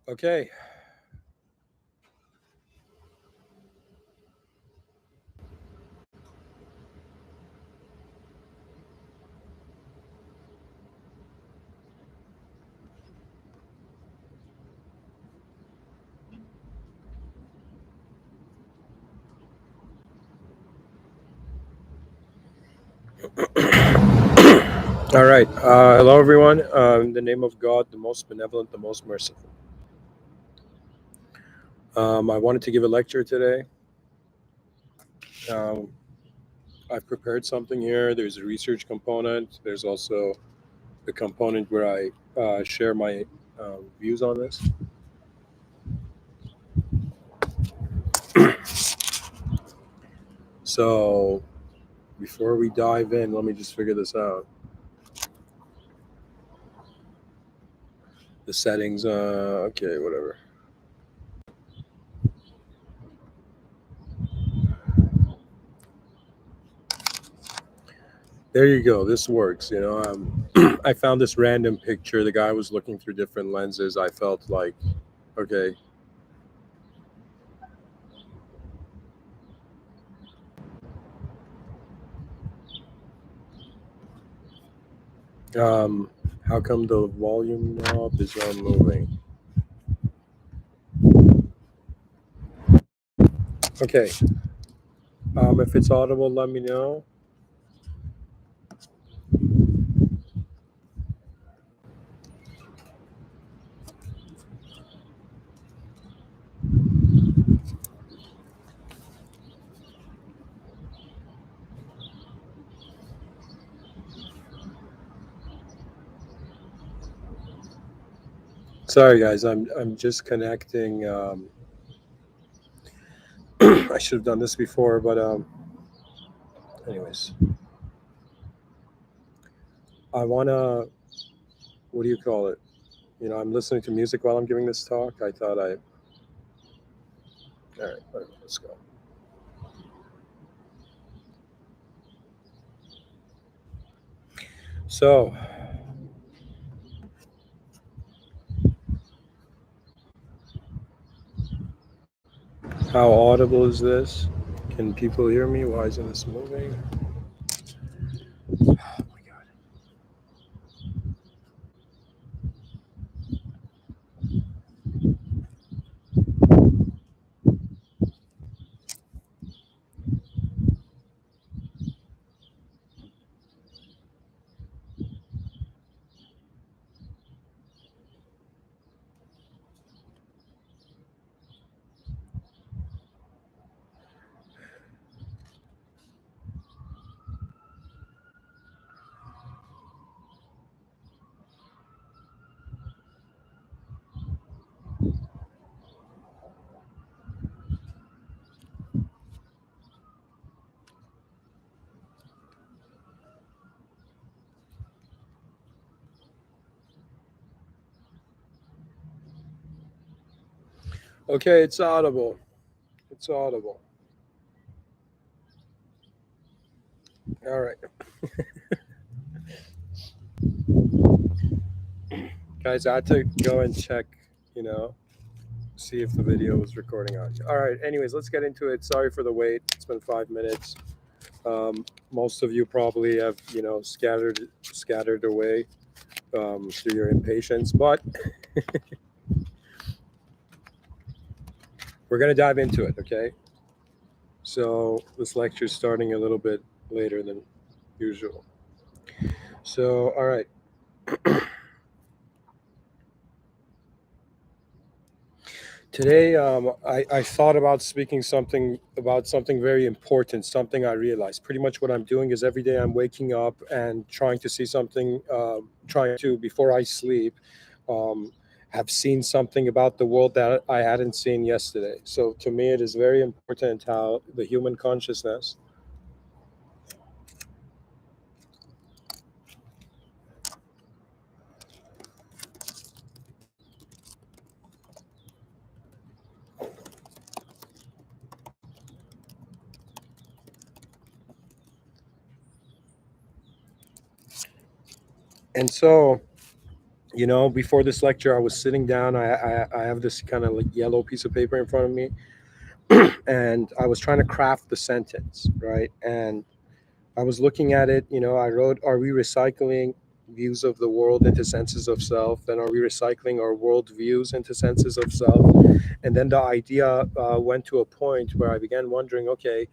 Okay. All right. Hello, everyone. In the name of God, the most benevolent, the most merciful. I wanted to give a lecture today. Um, I've prepared something here. There's a research component. There's also the component where I share my views on this. So, before we dive in, let me just figure this out. The settings, okay, whatever. There you go. This works. I found this random picture. The guy was looking through different lenses. I felt like, okay. How come the volume knob is not moving? Okay. If it's audible, let me know. Sorry, guys. I'm just connecting. I should have done this before, but anyways, I wanna. What do you call it? I'm listening to music while I'm giving this talk. I thought I. All right, let's go. So, how audible is this? Can people hear me? Why isn't this moving? Oh my god. Okay, it's audible. It's audible. All right. Guys, I had to go and check, see if the video was recording on. All right. Anyways, let's get into it. Sorry for the wait. It's been 5 minutes. Most of you probably have, scattered away through your impatience, but we're going to dive into it, okay? So this lecture is starting a little bit later than usual. So, all right. Today, I thought about speaking something about something very important, something I realized. Pretty much what I'm doing is every day I'm waking up and trying to see something, trying to, before I sleep, um, have seen something about the world that I hadn't seen yesterday. So to me, it is very important how the human consciousness. And so Before this lecture, I was sitting down. I have this kind of like yellow piece of paper in front of me, and I was trying to craft the sentence, right? And I was looking at it. I wrote, "Are we recycling views of the world into senses of self? Then are we recycling our world views into senses of self?" And then the idea went to a point where I began wondering, okay,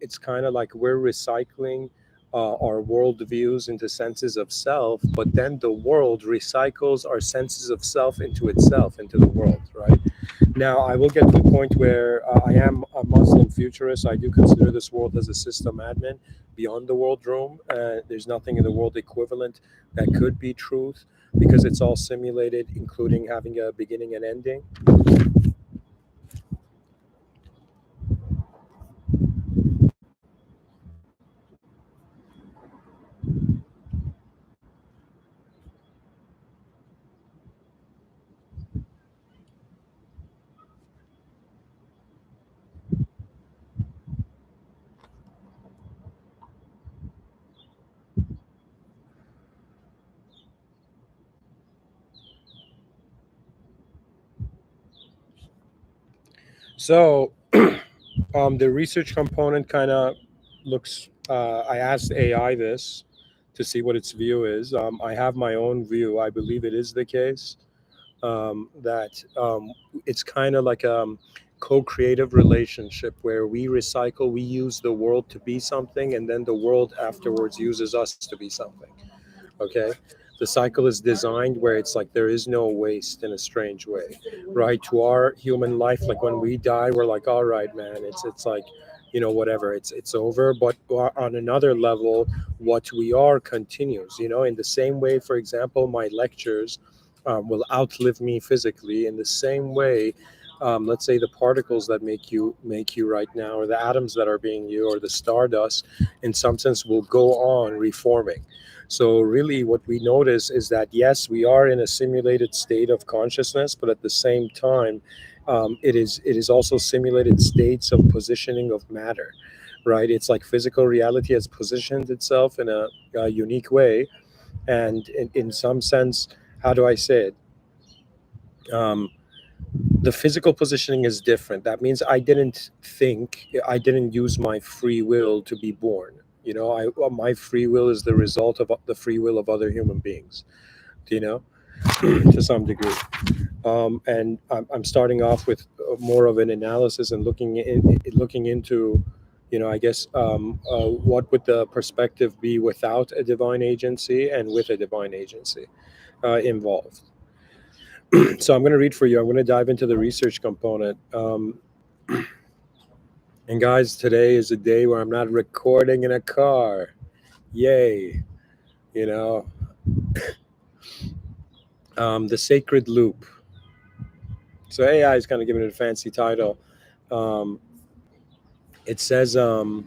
it's kind of like we're recycling our world views into senses of self, but then the world recycles our senses of self into itself, into the world, right? Now, I will get to the point where I am a Muslim futurist. I do consider this world as a system admin beyond the world room. There's nothing in the world equivalent that could be truth because it's all simulated, including having a beginning and ending. So, the research component kind of looks. I asked AI this to see what its view is. I have my own view. I believe it is the case that it's kind of like a co-creative relationship where we recycle, we use the world to be something, and then the world afterwards uses us to be something. Okay, the cycle is designed where it's like there is no waste in a strange way, right? To our human life, like when we die, we're like, all right, man, it's like, whatever, it's over. But on another level, what we are continues, in the same way. For example, my lectures will outlive me physically. In the same way, let's say the particles that make you right now, or the atoms that are being you, or the stardust, in some sense, will go on reforming. So really what we notice is that yes, we are in a simulated state of consciousness, but at the same time, it is also simulated states of positioning of matter, right? It's like physical reality has positioned itself in a unique way, and in some sense, how do I say it? Um, the physical positioning is different. That means I didn't use my free will to be born. My free will is the result of the free will of other human beings, you know, to some degree. And I'm starting off with more of an analysis and looking into, I guess, what would the perspective be without a divine agency and with a divine agency involved. So I'm going to read for you. I'm going to dive into the research component. And guys, today is a day where I'm not recording in a car. Yay. You know, the sacred loop. So AI is kind of giving it a fancy title. Um, it says how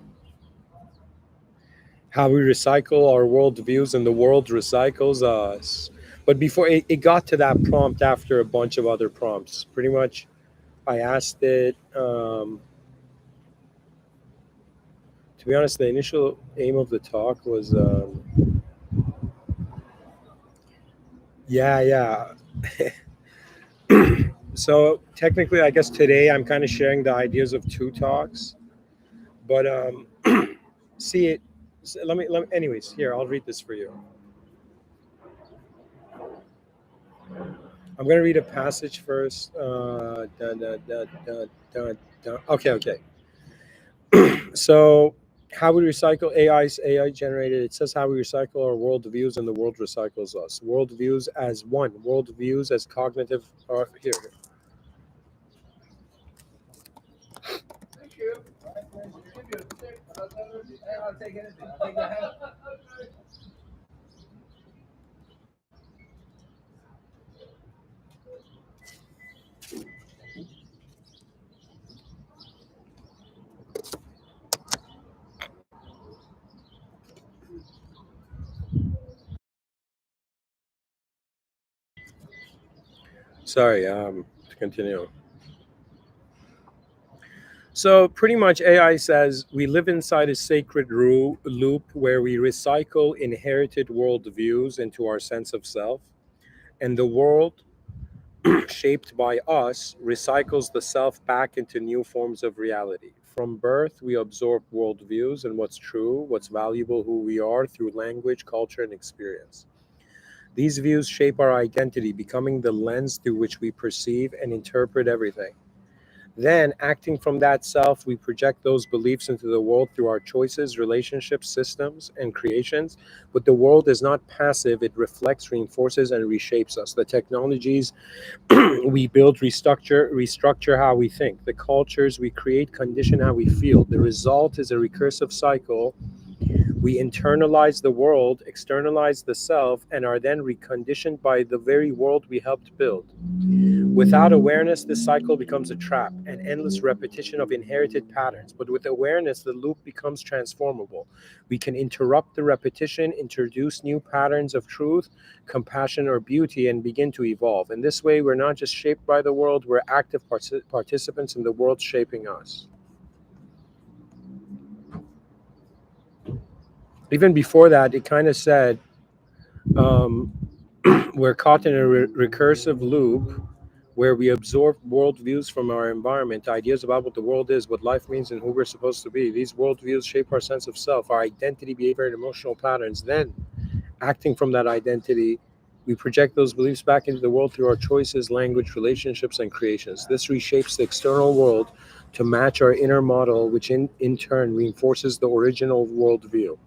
we recycle our worldviews and the world recycles us. But before it got to that prompt after a bunch of other prompts. Pretty much, I asked it. To be honest, the initial aim of the talk was, yeah, yeah. So technically, I guess today I'm kind of sharing the ideas of two talks, but see it. Let me. Anyways, here I'll read this for you. I'm gonna read a passage first. Okay, okay. So, how we recycle AI generated. It says how we recycle our worldviews and the world recycles us. Worldviews as one. Worldviews as cognitive. Here. Sorry. To continue. So pretty much AI says we live inside a sacred loop where we recycle inherited worldviews into our sense of self. And the world shaped by us recycles the self back into new forms of reality. From birth, we absorb worldviews and what's true, what's valuable, who we are through language, culture, and experience. These views shape our identity, becoming the lens through which we perceive and interpret everything. Then, acting from that self, we project those beliefs into the world through our choices, relationships, systems, and creations. But the world is not passive, it reflects, reinforces, and reshapes us. The technologies we build restructure how we think. The cultures we create condition how we feel. The result is a recursive cycle. We internalize the world, externalize the self, and are then reconditioned by the very world we helped build. Without awareness, this cycle becomes a trap, an endless repetition of inherited patterns. But with awareness, the loop becomes transformable. We can interrupt the repetition, introduce new patterns of truth, compassion, or beauty, and begin to evolve. In this way, we're not just shaped by the world, we're active participants in the world shaping us. Even before that, it kind of said, um, we're caught in a recursive loop where we absorb worldviews from our environment, ideas about what the world is, what life means, and who we're supposed to be. These worldviews shape our sense of self, our identity, behavior, and emotional patterns. Then, acting from that identity, we project those beliefs back into the world through our choices, language, relationships, and creations. This reshapes the external world to match our inner model, which in turn reinforces the original worldview.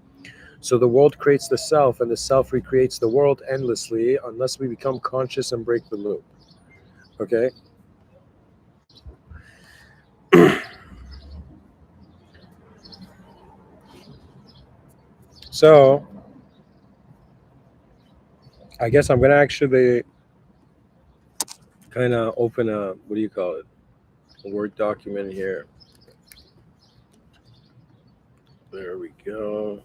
So the world creates the self, and the self recreates the world endlessly unless we become conscious and break the loop. Okay? So I guess I'm gonna actually kind of open a, what do you call it, a Word document here. There we go.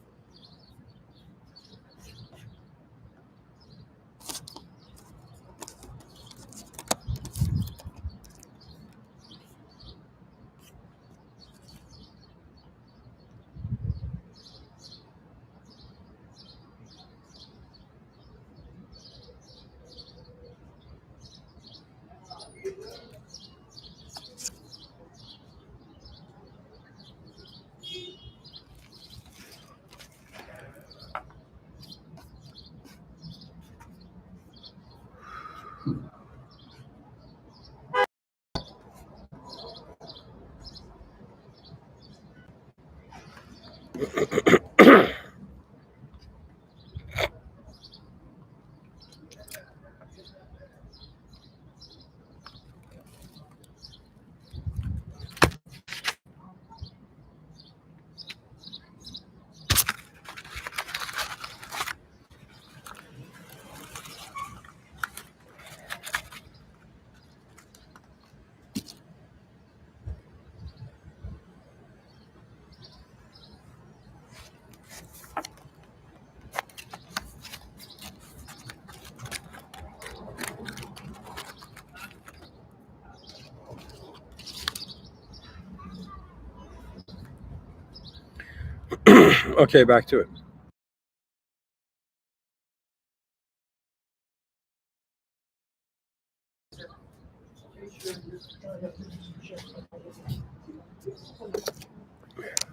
Okay, back to it.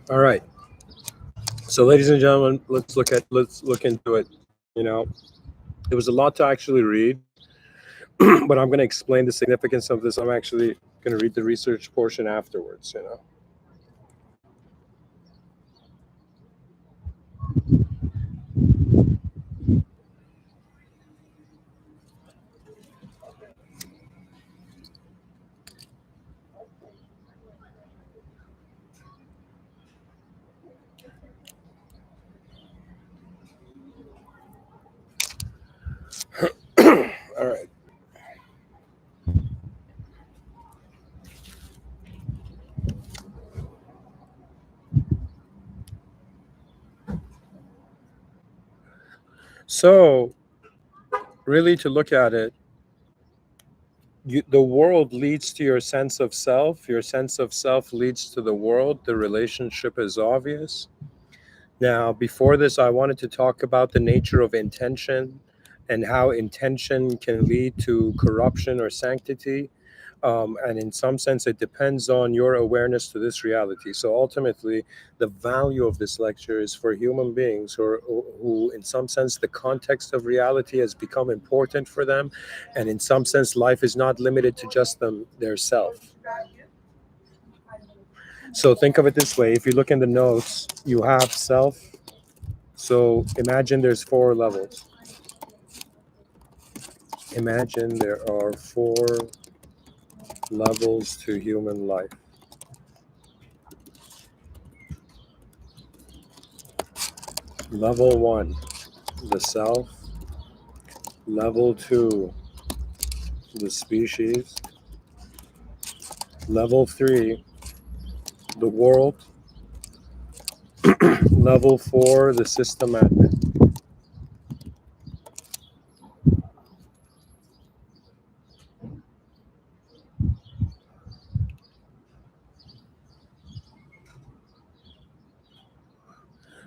All right. So, ladies and gentlemen, let's look into it. You know, there was a lot to actually read, but I'm going to explain the significance of this. I'm actually going to read the research portion afterwards. You know. All right. So, really, to look at it, the world leads to your sense of self. Your sense of self leads to the world. The relationship is obvious. Now, before this, I wanted to talk about the nature of intention and how intention can lead to corruption or sanctity. And in some sense, it depends on your awareness to this reality. So ultimately, the value of this lecture is for human beings who, in some sense, the context of reality has become important for them. And in some sense, life is not limited to just their self. So think of it this way. If you look in the notes, you have self. So imagine there's four levels. Imagine there are four levels to human life. Level one, the self. Level two, the species. Level three, the world. Level four, the systematic.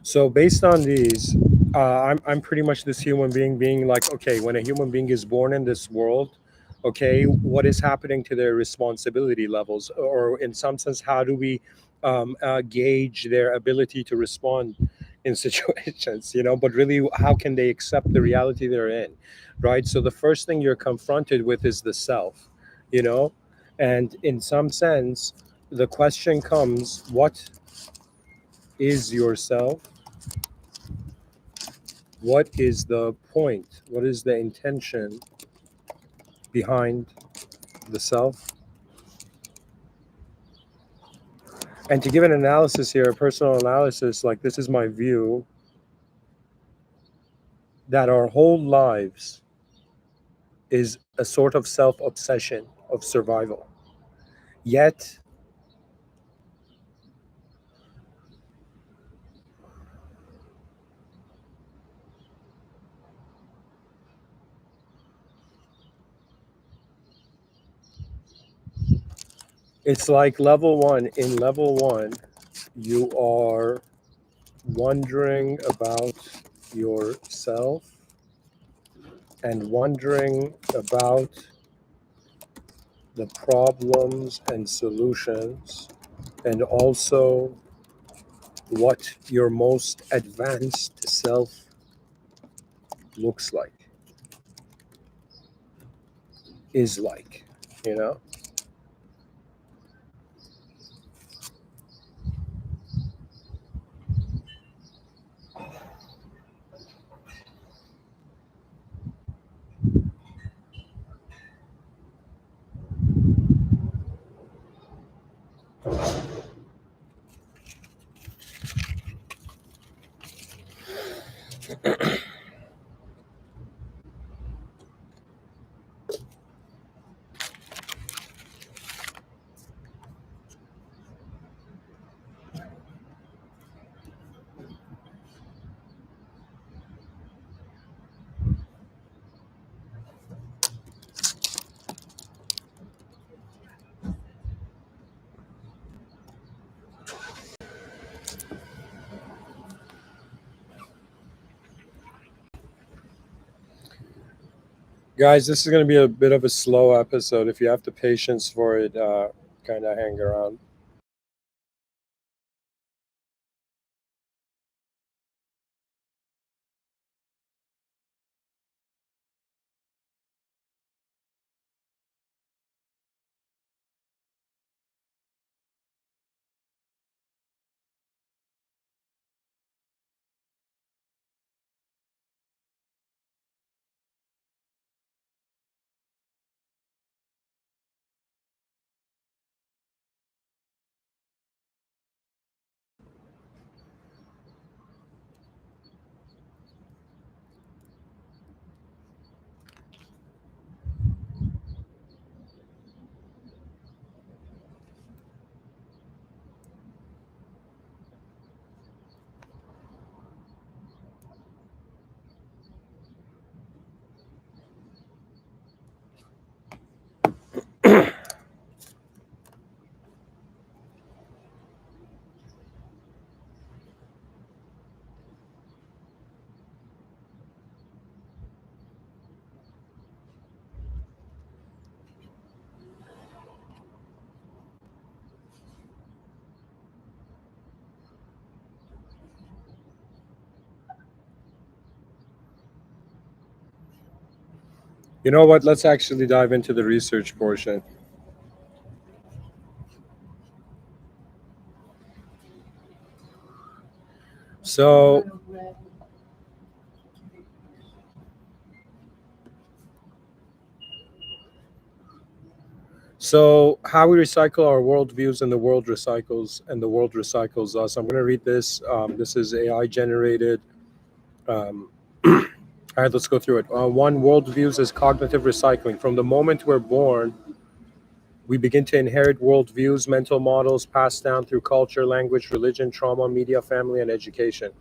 So based on these, I'm pretty much this human being like, okay, when a human being is born in this world, okay, what is happening to their responsibility levels? Or in some sense, how do we gauge their ability to respond in situations, but really, how can they accept the reality they're in, right? So the first thing you're confronted with is the self, you know? And in some sense, the question comes, what is yourself? What is the point? What is the intention behind the self? And to give an analysis here, a personal analysis, like this is my view, that our whole lives is a sort of self obsession of survival. Yet, it's like level one. In level one, you are wondering about yourself and wondering about the problems and solutions, and also what your most advanced self looks like, is like, you know? Guys, this is going to be a bit of a slow episode. If you have the patience for it, kind of hang around. You know what? Let's actually dive into the research portion. So, so how we recycle our worldviews and the world recycles and the world recycles us. I'm going to read this. This is AI generated. Um, all right, let's go through it. One, worldviews is cognitive recycling. From the moment we're born, we begin to inherit worldviews, mental models passed down through culture, language, religion, trauma, media, family, and education.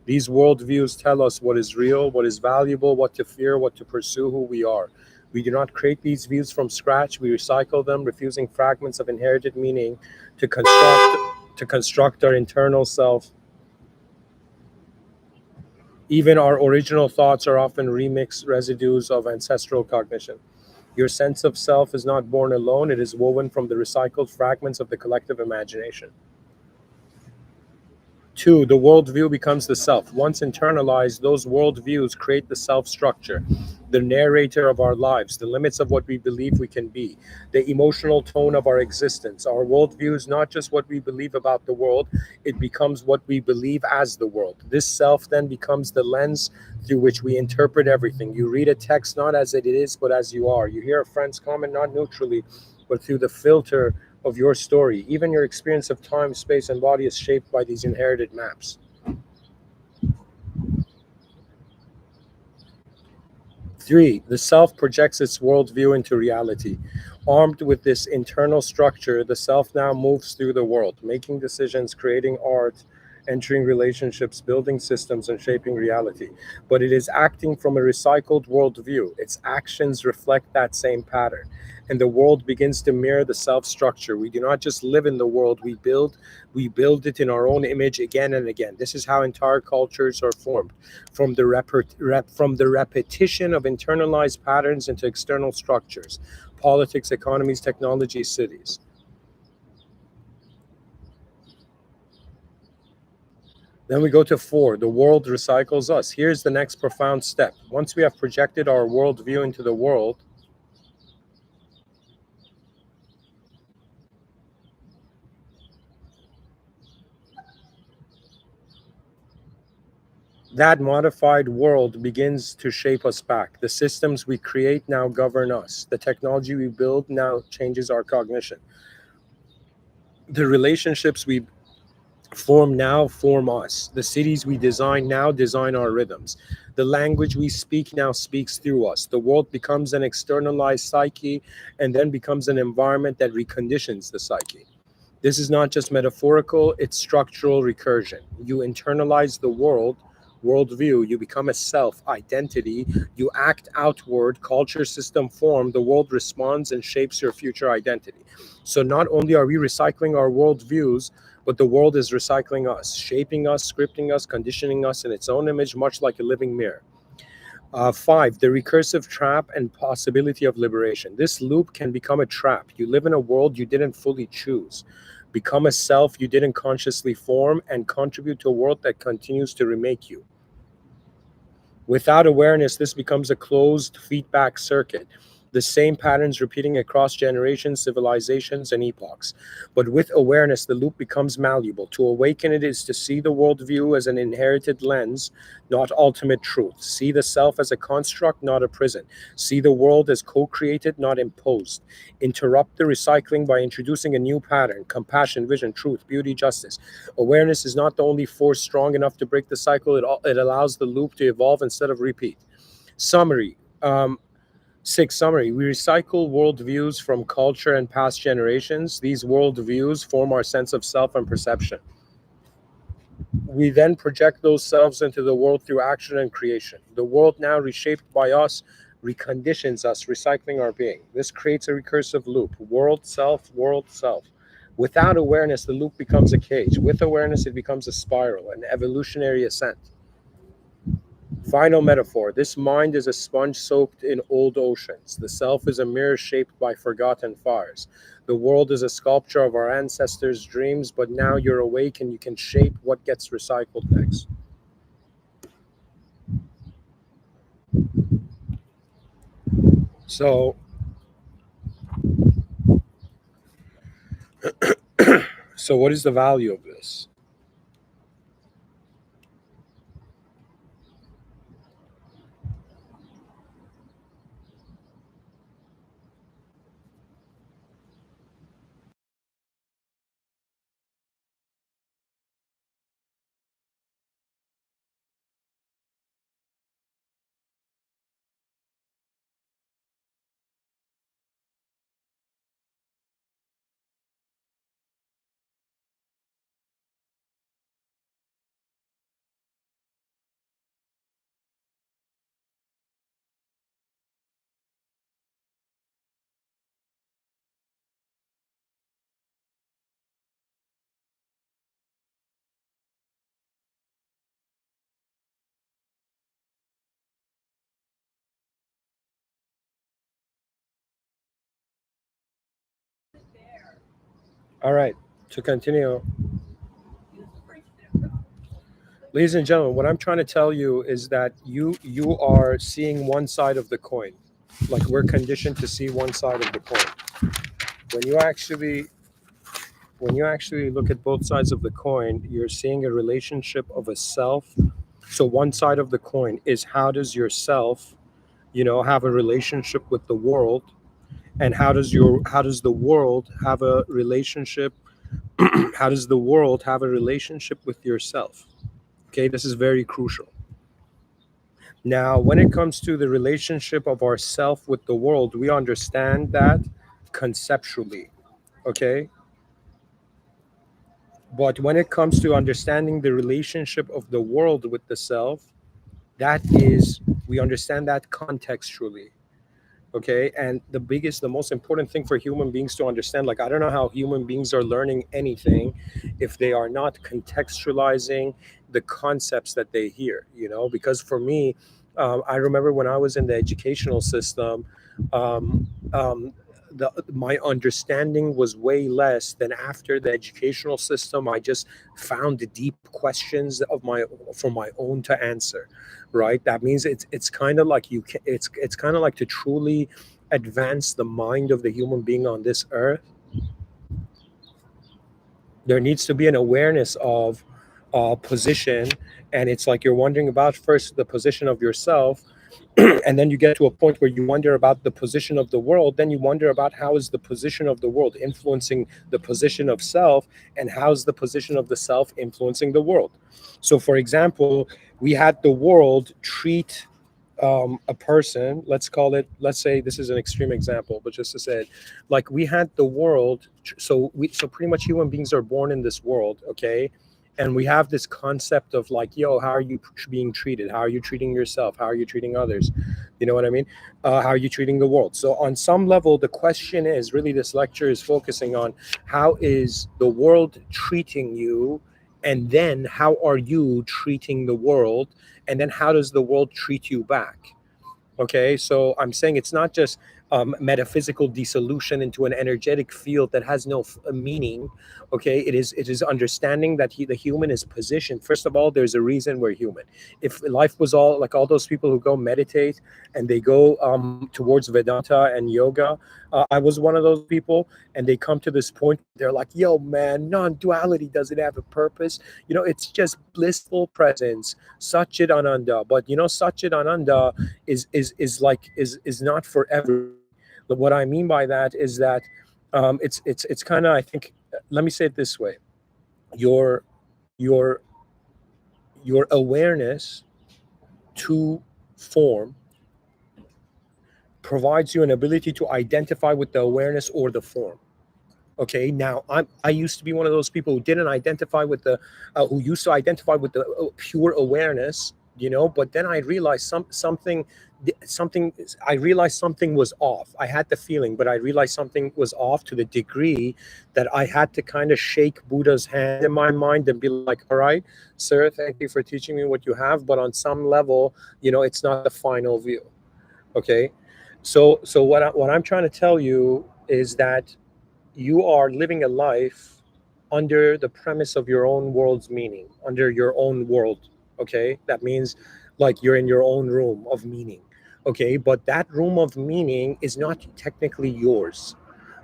These worldviews tell us what is real, what is valuable, what to fear, what to pursue, who we are. We do not create these views from scratch. We recycle them, refusing fragments of inherited meaning to construct our internal self. Even our original thoughts are often remixed residues of ancestral cognition. Your sense of self is not born alone, it is woven from the recycled fragments of the collective imagination. Two, the worldview becomes the self. Once internalized, those worldviews create the self structure, the narrator of our lives, the limits of what we believe we can be, the emotional tone of our existence. Our worldview is not just what we believe about the world, it becomes what we believe as the world. This self then becomes the lens through which we interpret everything. You read a text not as it is, but as you are. You hear a friend's comment not neutrally, but through the filter of your story. Even your experience of time, space, and body is shaped by these inherited maps. Three, the self projects its worldview into reality. Armed with this internal structure, the self now moves through the world, making decisions, creating art, entering relationships, building systems, and shaping reality. But it is acting from a recycled worldview. Its actions reflect that same pattern. And the world begins to mirror the self structure. We do not just live in the world, we build it in our own image again and again. This is how entire cultures are formed from the repetition of internalized patterns into external structures, politics, economies, technology, cities. Then we go to four, the world recycles us. Here's the next profound step. Once we have projected our worldview into the world, that modified world begins to shape us back. The systems we create now govern us. The technology we build now changes our cognition. The relationships we form now form us. The cities we design now design our rhythms. The language we speak now speaks through us. The world becomes an externalized psyche and then becomes an environment that reconditions the psyche. This is not just metaphorical, it's structural recursion. You internalize the worldview, you become a self, identity, you act outward, culture system form, the world responds and shapes your future identity. So not only are we recycling our worldviews, but the world is recycling us, shaping us, scripting us, conditioning us in its own image, much like a living mirror. Five, the recursive trap and possibility of liberation. This loop can become a trap. You live in a world you didn't fully choose, become a self you didn't consciously form, and contribute to a world that continues to remake you. Without awareness, this becomes a closed feedback circuit, the same patterns repeating across generations, civilizations, and epochs. But with awareness, the loop becomes malleable. To awaken it is to see the worldview as an inherited lens, not ultimate truth. See the self as a construct, not a prison. See the world as co created, not imposed. Interrupt the recycling by introducing a new pattern: compassion, vision, truth, beauty, justice. Awareness is not the only force strong enough to break the cycle, it allows the loop to evolve instead of repeat. Summary. Six, summary. We recycle worldviews from culture and past generations. These worldviews form our sense of self and perception. We then project those selves into the world through action and creation. The world, now reshaped by us, reconditions us, recycling our being. This creates a recursive loop: world, self, world, self. Without awareness, the loop becomes a cage. With awareness, it becomes a spiral, an evolutionary ascent. Final metaphor: this mind is a sponge soaked in old oceans. The self is a mirror shaped by forgotten fires. The world is a sculpture of our ancestors' dreams, but now you're awake and you can shape what gets recycled next. So, so what is the value of this? All right. To continue, ladies and gentlemen, what I'm trying to tell you is that you are seeing one side of the coin. Like we're conditioned to see one side of the coin. When you actually when you actually look at both sides of the coin, you're seeing a relationship of a self. So one side of the coin is how does yourself, have a relationship with the world, and how does the world have a relationship how does the world have a relationship with yourself? Okay, this is very crucial. Now, when it comes to the relationship of ourself with the world, we understand that conceptually, okay? But when it comes to understanding the relationship of the world with the self, we understand that contextually. Okay, and the most important thing for human beings to understand, like, I don't know how human beings are learning anything if they are not contextualizing the concepts that they hear, because for me, I remember when I was in the educational system, um, um, my understanding was way less than after the educational system. I just found the deep questions of my for my own to answer. Right, that means it's kind of like you can, it's kind of like to truly advance the mind of the human being on this earth, there needs to be an awareness of position. And it's like you're wondering about first the position of yourself, and then you get to a point where you wonder about the position of the world, then you wonder about how is the position of the world influencing the position of self, and how's the position of the self influencing the world. So for example, we had the world treat a person, let's say this is an extreme example, but just to say it, like we had the world, so pretty much human beings are born in this world, okay? And we have this concept of like, yo, how are you being treated? How are you treating yourself? How are you treating others? You know what I mean? How are you treating the world? So on some level, the question is really, this lecture is focusing on how is the world treating you, and then how are you treating the world, and then how does the world treat you back? Okay, so I'm saying it's not just metaphysical dissolution into an energetic field that has no meaning. Okay, it is understanding that the human is positioned. First of all, there's a reason we're human. If life was all like all those people who go meditate and they go towards Vedanta and yoga, I was one of those people, and they come to this point. They're like, "Yo, man, non-duality doesn't have a purpose. It's just blissful presence, Satchit Ananda." But Satchit Ananda is not for everybody. But what I mean by that is that it's kind of, I think, let me say it this way: your your your awareness to form provides you an ability to identify with the awareness or the form. Okay, now I used to be one of those people who didn't identify with the who used to identify with the pure awareness, but then I realized something I realized something was off. I had the feeling, but I realized something was off to the degree that I had to kind of shake Buddha's hand in my mind and be like, all right, sir, thank you for teaching me what you have, but on some level, it's not the final view. Okay, so what I'm trying to tell you is that you are living a life under the premise of your own world's meaning, under your own world. Okay, that means like you're in your own room of meaning. Okay, but that room of meaning is not technically yours.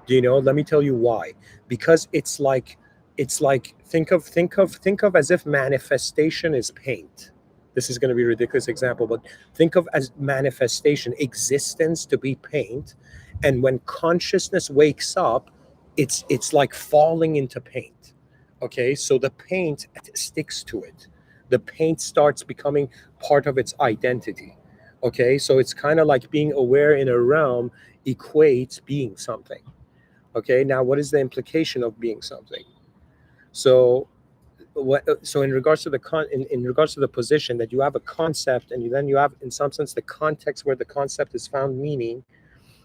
Let me tell you why. Because it's like think of as if manifestation is paint. This is going to be a ridiculous example, but think of as manifestation, existence to be paint. And when consciousness wakes up, it's like falling into paint. Okay, so the paint sticks to it. The paint starts becoming part of its identity. Okay, so it's kind of like being aware in a realm equates being something. Okay, now what is the implication of being something? So so in regards to in regards to the position that you have a concept, and then you have in some sense the context where the concept is found meaning.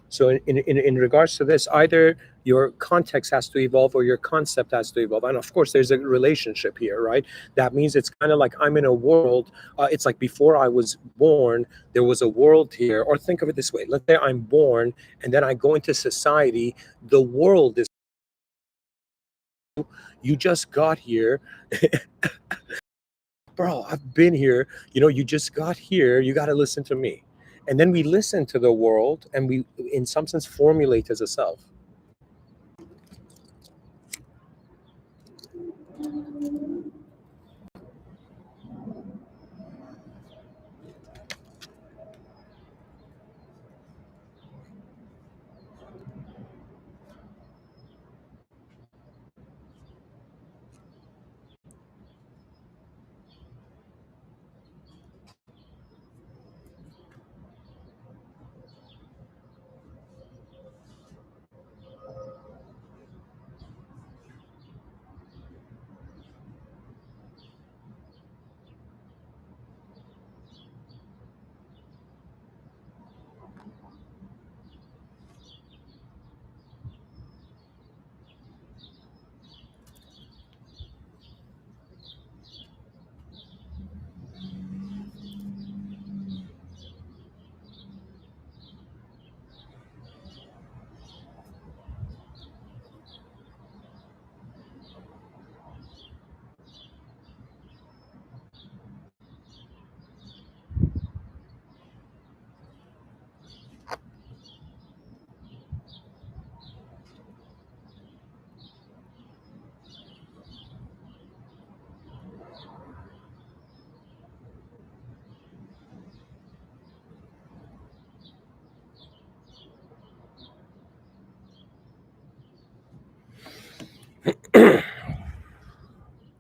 So in regards to this, either your context has to evolve or your concept has to evolve. And of course, there's a relationship here, right? That means it's kind of like I'm in a world. It's like before I was born, there was a world here. Or think of it this way. Let's say I'm born and then I go into society. The world is, you just got here. Bro, I've been here. You just got here. You got to listen to me. And then we listen to the world and we, in some sense, formulate as a self.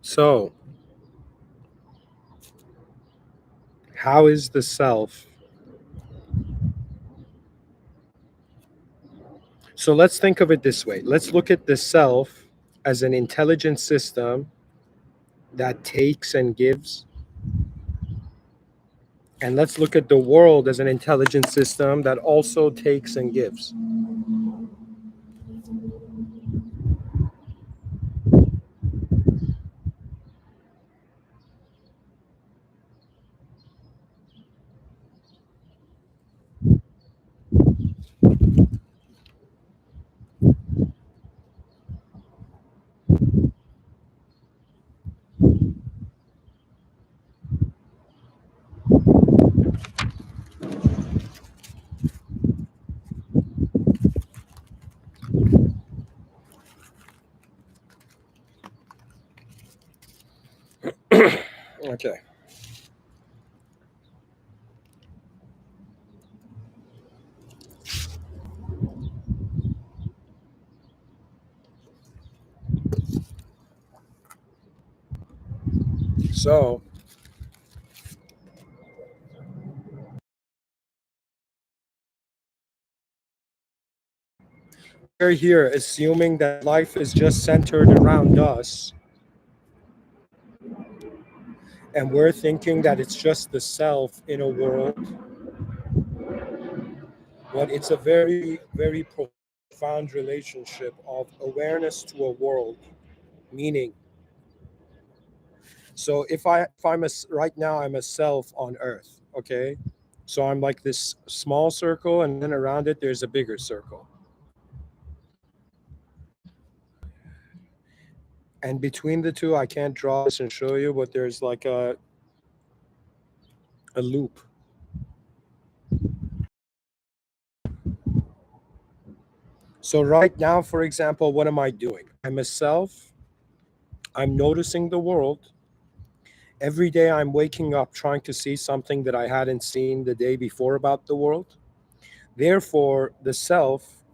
So, how is the self? So, let's think of it this way. Let's look at the self as an intelligent system that takes and gives. And let's look at the world as an intelligent system that also takes and gives. Okay. So, we're here assuming that life is just centered around us, and we're thinking that it's just the self in a world, but it's a very, very profound relationship of awareness to a world, meaning. So right now I'm a self on Earth, okay? So I'm like this small circle, and then around it there's a bigger circle, and between the two I can't draw this and show you, but there's like a loop. So right now, for example, what am I doing? I'm a self. I'm noticing the world. Every day I'm waking up trying to see something that I hadn't seen the day before about the world. Therefore, the self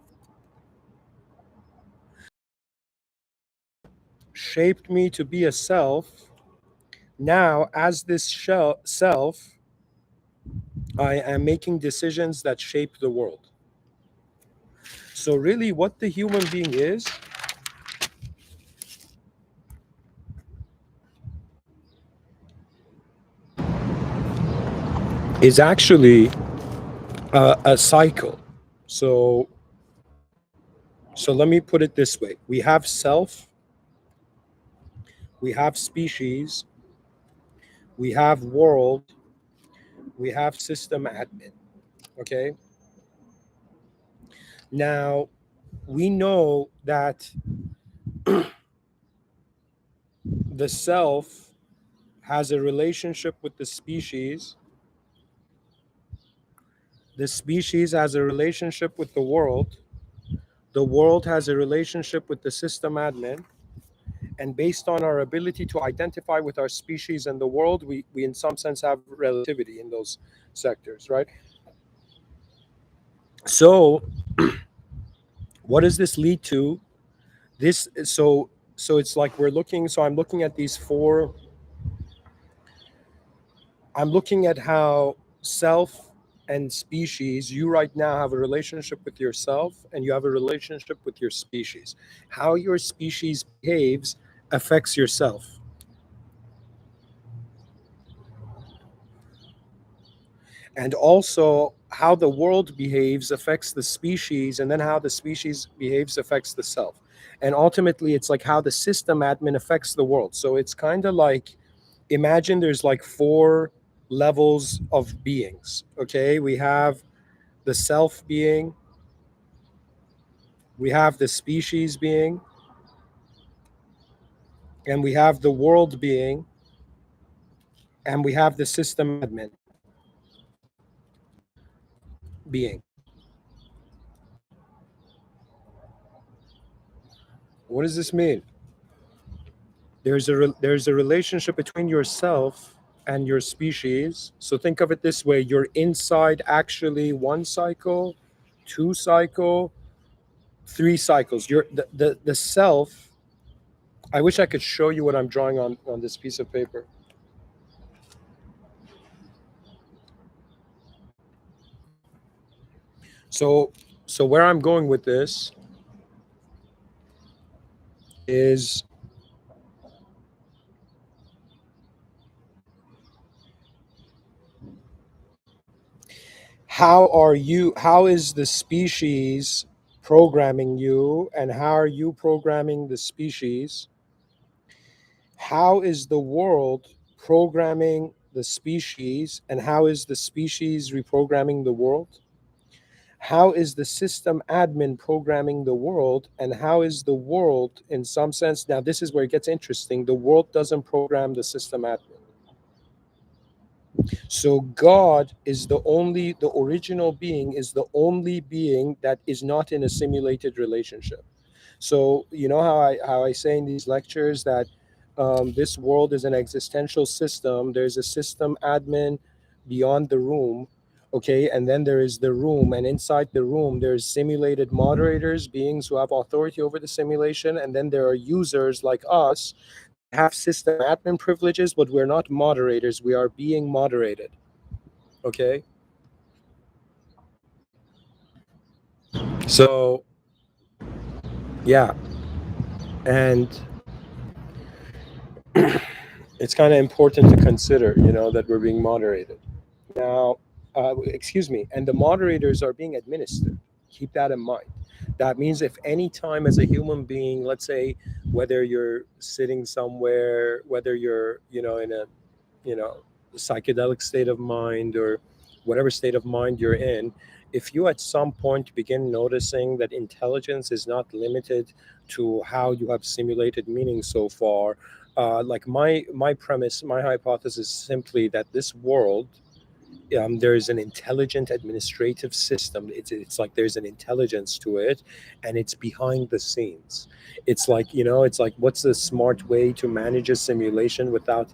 shaped me to be a self. Now, as this self, I am making decisions that shape the world. So, really, what the human being is actually a cycle. So, so let me put it this way: we have self, we have species, we have world, we have system admin. Okay. Now, we know that the self has a relationship with the species has a relationship with the world has a relationship with the system admin, and based on our ability to identify with our species and the world, we in some sense have relativity in those sectors, right? So, what does this lead to? So it's like I'm looking at these four. I'm looking at how self and species, you right now have a relationship with yourself and you have a relationship with your species. How your species behaves affects yourself. And also, how the world behaves affects the species, and then how the species behaves affects the self. And ultimately, it's like how the system admin affects the world. So it's kind of like, imagine there's like four levels of beings. Okay, we have the self being, we have the species being, and we have the world being, and we have the system admin being. What does this mean? There's a relationship between yourself and your species. So think of it this way: you're inside actually one cycle, two cycle, three cycles. You're the self. I wish I could show you what I'm drawing on this piece of paper. So so where I'm going with this is, how is the species programming you, and how are you programming the species? How is the world programming the species, and how is the species reprogramming the world? How is the system admin programming the world, and how is the world, in some sense, now this is where it gets interesting, the world doesn't program the system admin. So God is the original being is the only being that is not in a simulated relationship. So you know how I say in these lectures that this world is an existential system. There's a system admin beyond the room, okay, and then there is the room, and inside the room there's simulated moderators, beings who have authority over the simulation, and then there are users like us have system admin privileges, but we're not moderators. We are being moderated. Okay. So yeah, and it's kind of important to consider, that we're being moderated. Now, excuse me, and the moderators are being administered. Keep that in mind. That means if any time as a human being, let's say, whether you're sitting somewhere, whether you're, in a, you know, psychedelic state of mind or whatever state of mind you're in, if you at some point begin noticing that intelligence is not limited to how you have simulated meaning so far, like my premise, my hypothesis is simply that this world there's an intelligent administrative system. It's like there's an intelligence to it, and it's behind the scenes. It's like, it's like, what's the smart way to manage a simulation without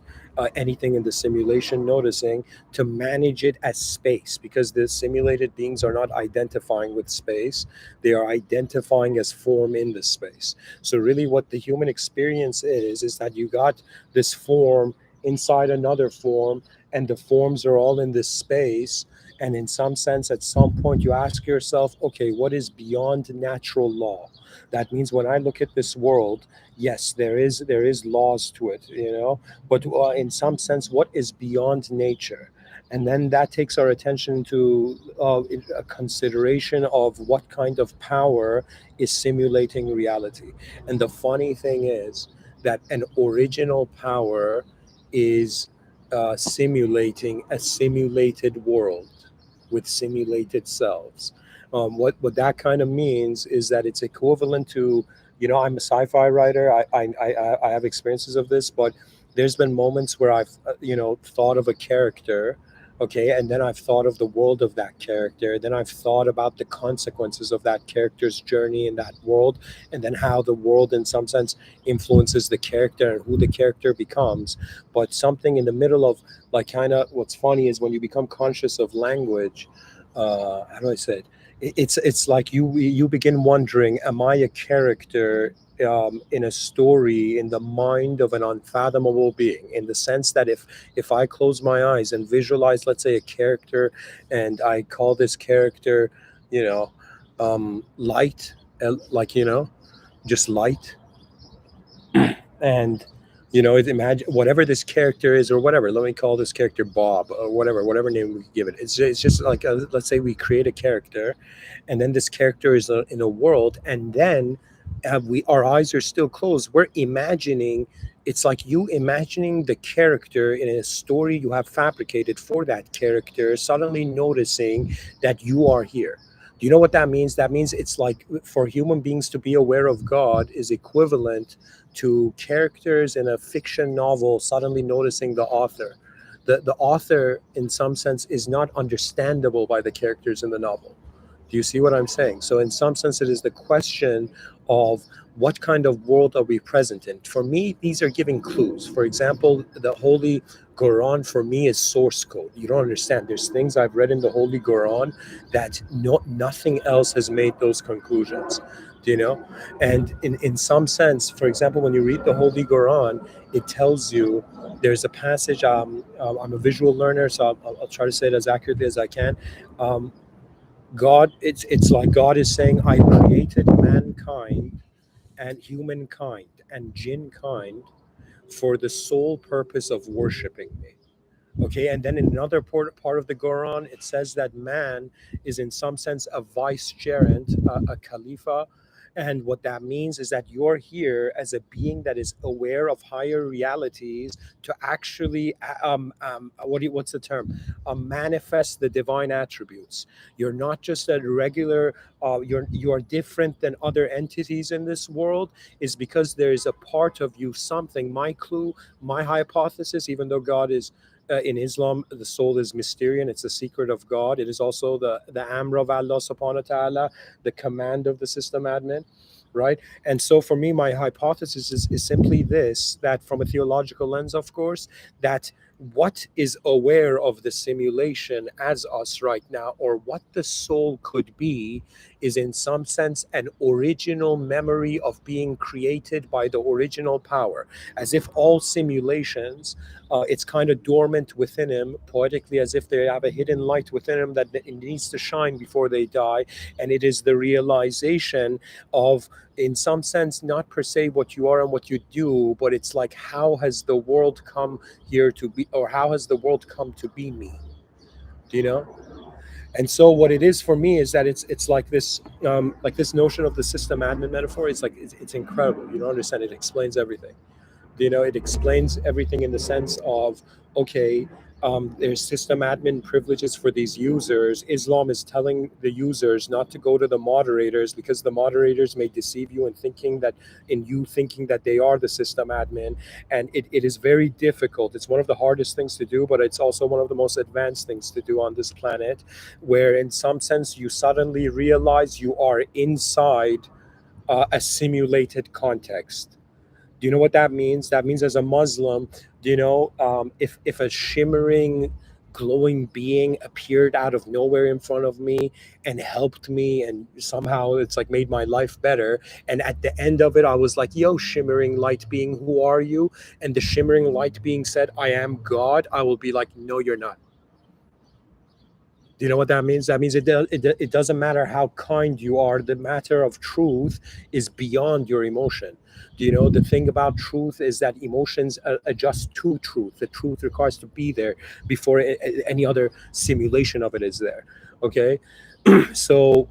anything in the simulation noticing, to manage it as space, because the simulated beings are not identifying with space, they are identifying as form in the space. So really what the human experience is that you got this form inside another form, and the forms are all in this space. And in some sense, at some point you ask yourself, okay, what is beyond natural law? That means when I look at this world, yes, there is laws to it, but in some sense, what is beyond nature? And then that takes our attention to a consideration of what kind of power is simulating reality. And the funny thing is that an original power is simulating a simulated world with simulated selves. What that kind of means is that it's equivalent to, I'm a sci-fi writer. I have experiences of this, but there's been moments where I've thought of a character, okay, and then I've thought of the world of that character. Then I've thought about the consequences of that character's journey in that world, and then how the world, in some sense, influences the character and who the character becomes. But something in the middle of, like, kind of what's funny is when you become conscious of language, how do I say it? It's like you begin wondering, am I a character in a story in the mind of an unfathomable being? In the sense that if I close my eyes and visualize, let's say, a character, and I call this character, you know, light, like, just light, and it, imagine whatever this character is, or whatever, let me call this character Bob, or whatever name we give it. It's just like let's say we create a character, and then this character is in a world, and then we our eyes are still closed, we're imagining. It's like you imagining the character in a story you have fabricated for that character, suddenly noticing that you are here. Do you know what that means? That means it's like, for human beings to be aware of God is equivalent to characters in a fiction novel suddenly noticing the author. The author, in some sense, is not understandable by the characters in the novel. Do you see what I'm saying? So, in some sense, it is the question of what kind of world are we present in. For me, these are giving clues. For example, the Holy Quran for me is source code. You don't understand. There's things I've read in the Holy Quran that nothing else has made those conclusions. Do you know? And in some sense, for example, when you read the Holy Quran, it tells you, there's a passage. I'm a visual learner, so I'll try to say it as accurately as I can. Um, God, it's like God is saying, I created mankind and humankind and jinn kind for the sole purpose of worshiping me. Okay, and then in another part of the Quran, it says that man is in some sense a vicegerent, a khalifa. And what that means is that you're here as a being that is aware of higher realities to actually, what's the term? Manifest the divine attributes. You're not just a regular, you are different than other entities in this world, is because there is a part of you, something, my clue, my hypothesis, even though God is, in Islam, the soul is Mysterian. It's the secret of God. It is also the Amr of Allah subhanahu wa ta'ala, the command of the system admin, right? And so for me, my hypothesis is simply this, that from a theological lens, of course, that what is aware of the simulation as us right now, or what the soul could be, is in some sense an original memory of being created by the original power. As if all simulations, it's kind of dormant within him, poetically, as if they have a hidden light within him that it needs to shine before they die. And it is the realization of, in some sense, not per se what you are and what you do, but it's like, how has the world come here to be, or how has the world come to be me? Do you know? And so what it is for me is that it's like this notion of the system admin metaphor. It's like it's incredible. You don't understand. It explains everything. It explains everything in the sense of, okay, There's system admin privileges for these users. Islam is telling the users not to go to the moderators because the moderators may deceive you in you thinking that they are the system admin. And it is very difficult. It's one of the hardest things to do, but it's also one of the most advanced things to do on this planet, where in some sense you suddenly realize you are inside a simulated context. Do you know what that means? That means as a Muslim, if a shimmering, glowing being appeared out of nowhere in front of me and helped me, and somehow it's like made my life better. And at the end of it, I was like, "Yo, shimmering light being, who are you?" And the shimmering light being said, "I am God." I will be like, "No, you're not." Do you know what that means? That means it doesn't matter how kind you are. The matter of truth is beyond your emotion. Do you know the thing about truth is that emotions adjust to truth. The truth requires to be there before any other simulation of it is there. Okay, so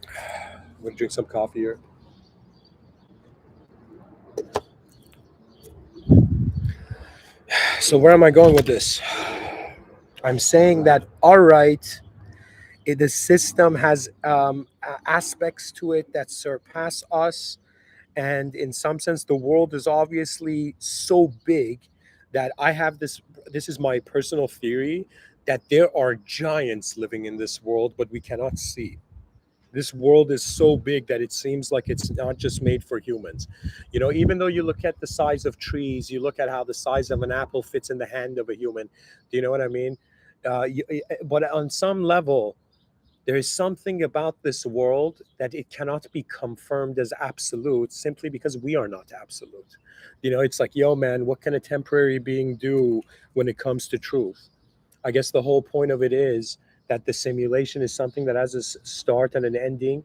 I'm gonna drink some coffee here. So where am I going with this? I'm saying that all right, the system has aspects to it that surpass us. And in some sense, the world is obviously so big that I have this is my personal theory, that there are giants living in this world, but we cannot see. This world is so big that it seems like it's not just made for humans. Even though you look at the size of trees, you look at how the size of an apple fits in the hand of a human. Do you know what I mean? But on some level, there is something about this world that it cannot be confirmed as absolute simply because we are not absolute. It's like, yo, man, what can a temporary being do when it comes to truth? I guess the whole point of it is that the simulation is something that has a start and an ending,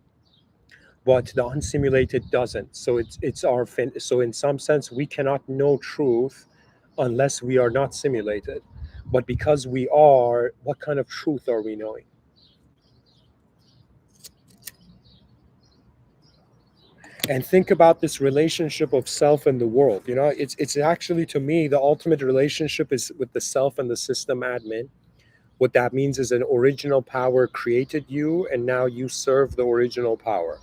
but the unsimulated doesn't. So so in some sense, we cannot know truth unless we are not simulated. But because we are, what kind of truth are we knowing? And think about this relationship of self and the world. It's actually, to me, the ultimate relationship is with the self and the system admin. What that means is an original power created you, and now you serve the original power.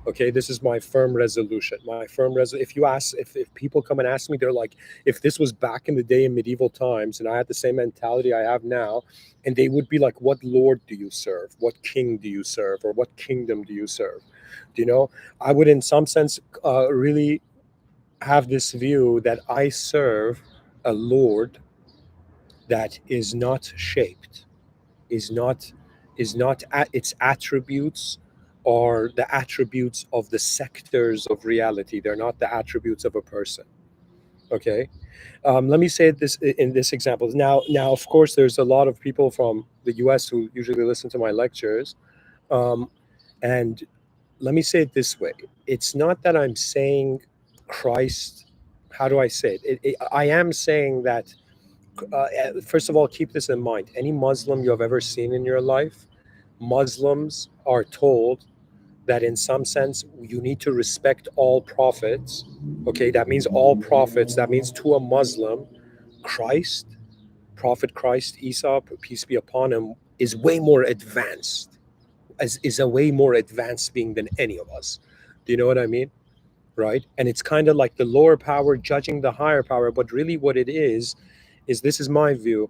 Okay, this is my firm resolution. If you ask, if people come and ask me, they're like, if this was back in the day in medieval times, and I had the same mentality I have now, and they would be like, what lord do you serve? What king do you serve? Or what kingdom do you serve? Do you know? I would, in some sense, really have this view that I serve a lord that is not shaped, is not its attributes are the attributes of the sectors of reality. They're not the attributes of a person. Okay. Let me say this in this example. Now, of course, there's a lot of people from the US who usually listen to my lectures. Um, and let me say it this way. It's not that I'm saying Christ, how do I say I am saying that, first of all, keep this in mind. Any Muslim you have ever seen in your life, Muslims are told that in some sense you need to respect all prophets. Okay, that means all prophets. That means to a Muslim, Christ, Prophet Christ, Isa, peace be upon him, is way more advanced, is a way more advanced being than any of us. Do you know what I mean? Right? And it's kind of like the lower power judging the higher power. But really, what it is this is my view.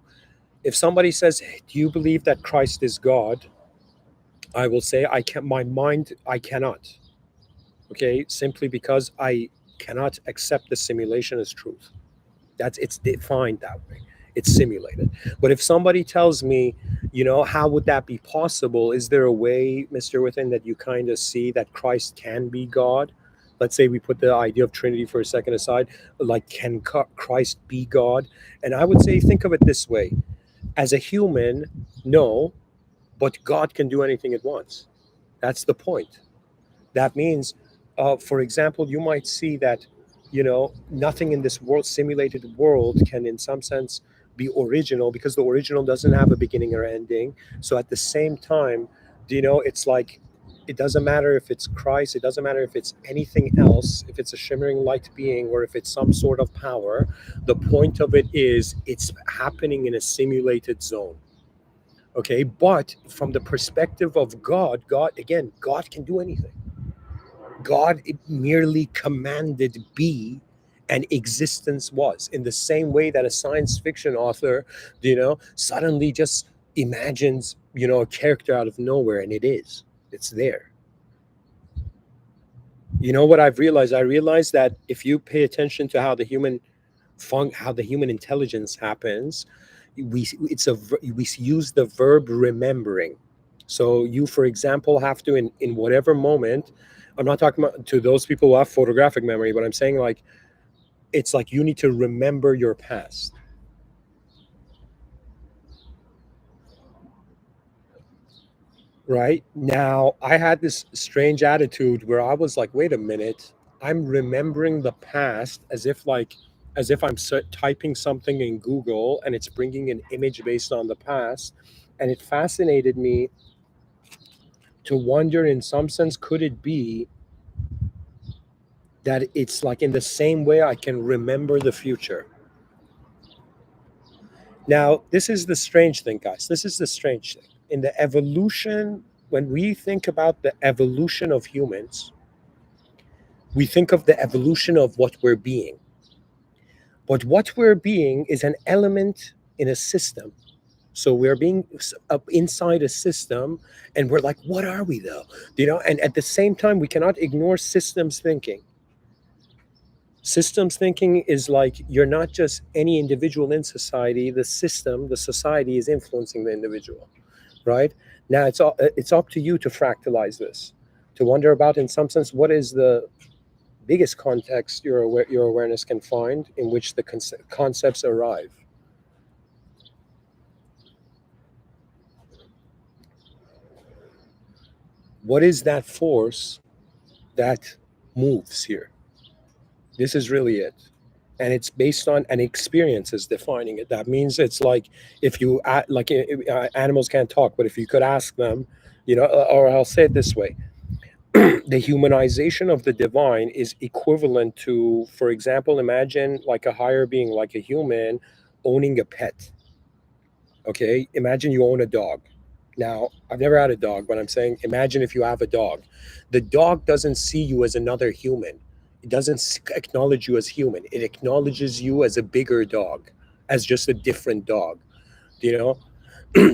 If somebody says, "Hey, do you believe that Christ is God?" I will say, I can my mind, I cannot. Okay, simply because I cannot accept the simulation as truth. It's defined that way. It's simulated. But if somebody tells me, how would that be possible? Is there a way, Mr. Within, that you kind of see that Christ can be God? Let's say we put the idea of Trinity for a second aside. Like, can Christ be God? And I would say, think of it this way: as a human, no, but God can do anything at once. That's the point. That means, for example, you might see that, nothing in this world, simulated world, can in some sense be original because the original doesn't have a beginning or ending. So at the same time, it's like It doesn't matter if it's Christ, it doesn't matter if it's anything else, if it's a shimmering light being or if it's some sort of power. The point of it is it's happening in a simulated zone. Okay, but from the perspective of God, God can do anything. God merely commanded be, and existence was. In the same way that a science fiction author, suddenly just imagines, a character out of nowhere, and it's there. You know what I've realized? I realized that if you pay attention to how the human intelligence happens, we use the verb remembering. So you, for example, have to in whatever moment. I'm not talking about to those people who have photographic memory, but I'm saying like it's like you need to remember your past. Right now, I had this strange attitude where I was like, wait a minute, I'm remembering the past as if I'm typing something in Google and it's bringing an image based on the past. And it fascinated me to wonder, in some sense, could it be that it's like in the same way I can remember the future? Now, this is the strange thing, guys. This is the strange thing. In the evolution, when we think about the evolution of humans, we think of the evolution of what we're being. But what we're being is an element in a system. So we're being up inside a system, and we're like, what are we though? And at the same time, we cannot ignore systems thinking. Systems thinking is like you're not just any individual in society. The society is influencing the individual, right? Now it's up to you to fractalize this, to wonder about, in some sense, what is the biggest context your awareness can find in which the concepts arrive. What is that force that moves here? This is really it. And it's based on an experience is defining it. That means it's like if you animals can't talk, but if you could ask them, or I'll say it this way: the humanization of the divine is equivalent to, for example, imagine like a higher being, like a human, owning a pet. Okay, imagine you own a dog. Now, I've never had a dog, but I'm saying imagine if you have a dog. The dog doesn't see you as another human. It doesn't acknowledge you as human. It acknowledges you as a bigger dog, as just a different dog. You know,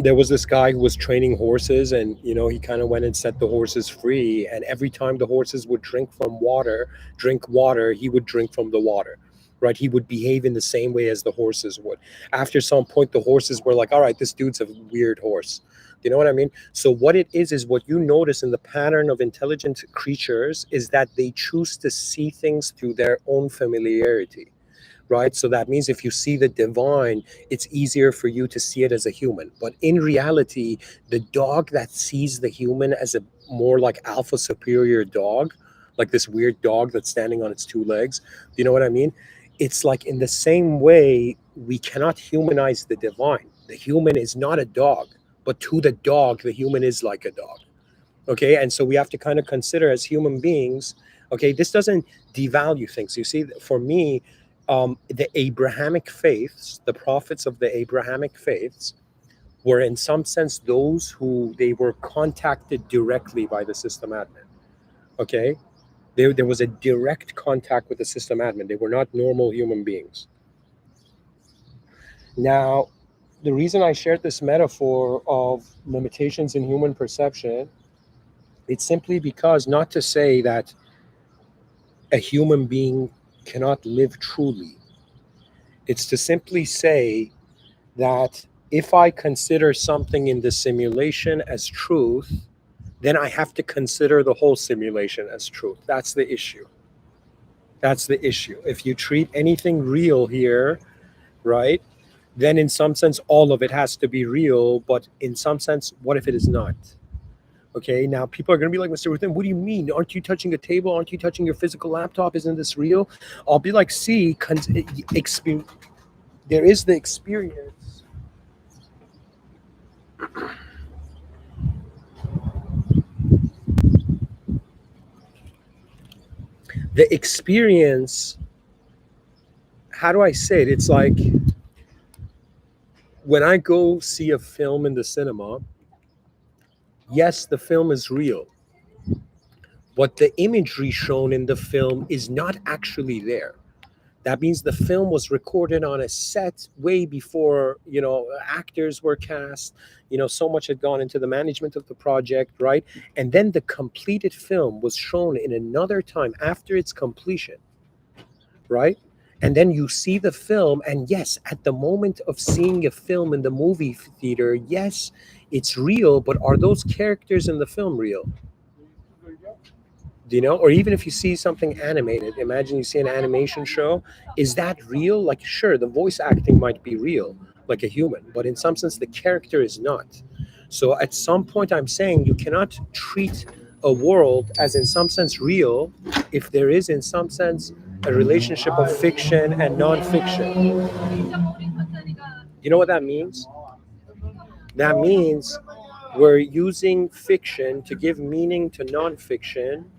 there was this guy who was training horses, and he kind of went and set the horses free, and every time the horses would drink water, he would drink from the water. Right, he would behave in the same way as the horses would. After some point, the horses were like, all right, this dude's a weird horse. You know what I mean? So what it is what you notice in the pattern of intelligent creatures is that they choose to see things through their own familiarity. Right? So that means if you see the divine, it's easier for you to see it as a human. But in reality, the dog that sees the human as a more like alpha superior dog, like this weird dog that's standing on its two legs, do you know what I mean? It's like in the same way, we cannot humanize the divine. The human is not a dog, but to the dog, the human is like a dog. Okay, and so we have to kind of consider as human beings. Okay, this doesn't devalue things. You see, for me, the Abrahamic faiths, the prophets of the Abrahamic faiths, were in some sense those who they were contacted directly by the system admin. Okay, there was a direct contact with the system admin. They were not normal human beings. Now, the reason I shared this metaphor of limitations in human perception, it's simply because, not to say that a human being cannot live truly. It's to simply say that if I consider something in the simulation as truth, then I have to consider the whole simulation as truth. That's the issue. That's the issue. If you treat anything real here, right, then in some sense, all of it has to be real. But in some sense, what if it is not? Okay, now people are going to be like, Mr. Within, what do you mean? Aren't you touching a table? Aren't you touching your physical laptop? Isn't this real? I'll be like, see, there is the experience. The experience, how do I say it? It's like when I go see a film in the cinema, yes, the film is real, but the imagery shown in the film is not actually there. That means the film was recorded on a set way before, actors were cast. So much had gone into the management of the project, right? And then the completed film was shown in another time after its completion, right? And then you see the film, and yes, at the moment of seeing a film in the movie theater, yes, it's real, but are those characters in the film real? Or even if you see something animated, imagine you see an animation show, is that real? Like, sure, the voice acting might be real, like a human, but in some sense the character is not. So at some point I'm saying you cannot treat a world as in some sense real if there is in some sense a relationship of fiction and non-fiction. You know what that means? That means we're using fiction to give meaning to non-fiction.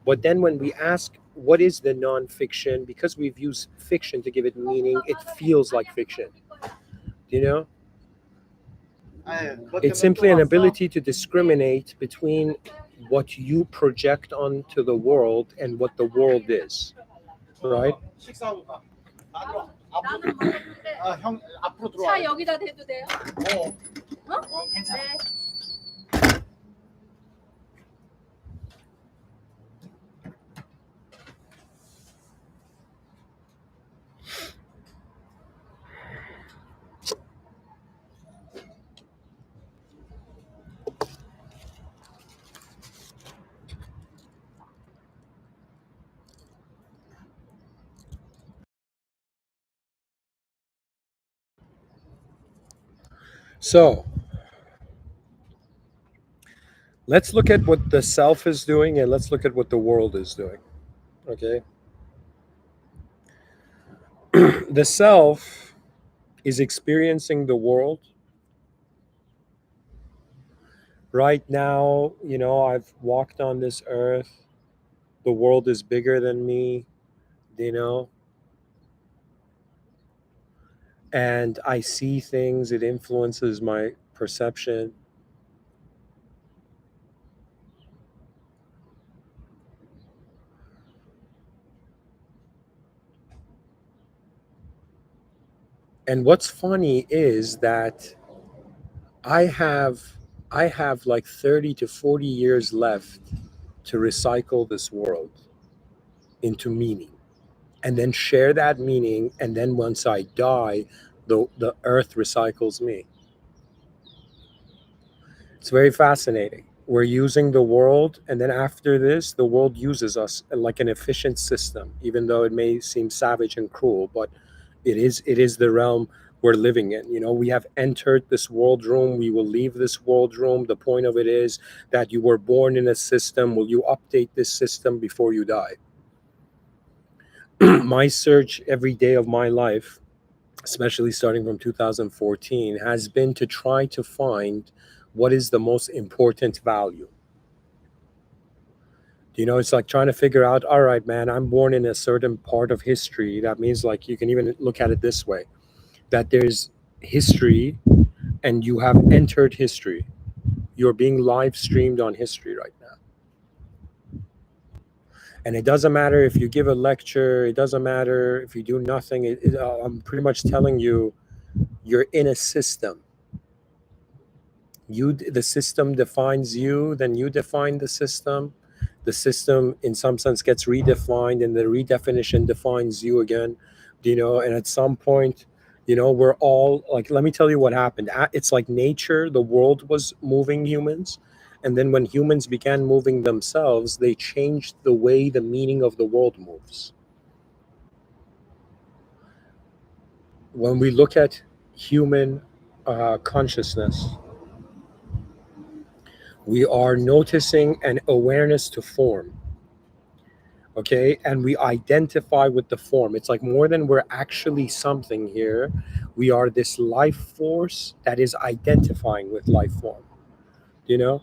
But then when we ask what is the nonfiction, because we've used fiction to give it meaning, it feels like fiction. You know, it's simply an ability to discriminate between what you project onto the world and what the world is, right? 차 여기다 대도 돼요? 괜찮아. So let's look at what the self is doing and let's look at what the world is doing. Okay. The self is experiencing the world right now. I've walked on this earth. The world is bigger than me, you know, and I see things, it influences my perception. And what's funny is that I have I have like 30 to 40 years left to recycle this world into meaning and then share that meaning, and then once I die, the earth recycles me. It's very fascinating. We're using the world, and then after this, the world uses us like an efficient system, even though it may seem savage and cruel, but it is the realm we're living in. We have entered this world room, we will leave this world room. The point of it is that you were born in a system. Will you update this system before you die? My search every day of my life, especially starting from 2014, has been to try to find what is the most important value. It's like trying to figure out, all right, man, I'm born in a certain part of history. That means, like, you can even look at it this way, that there's history and you have entered history. You're being live streamed on history right now. And it doesn't matter if you give a lecture, it doesn't matter if you do nothing. I'm pretty much telling you, you're in a system. The system defines you, then you define the system. The system in some sense gets redefined, and the redefinition defines you again. And at some point, we're all like, let me tell you what happened. It's like nature, the world was moving humans, and then when humans began moving themselves, they changed the way the meaning of the world moves. When we look at human consciousness, we are noticing an awareness to form. Okay, and we identify with the form. It's like more than we're actually something here. We are this life force that is identifying with life form. you know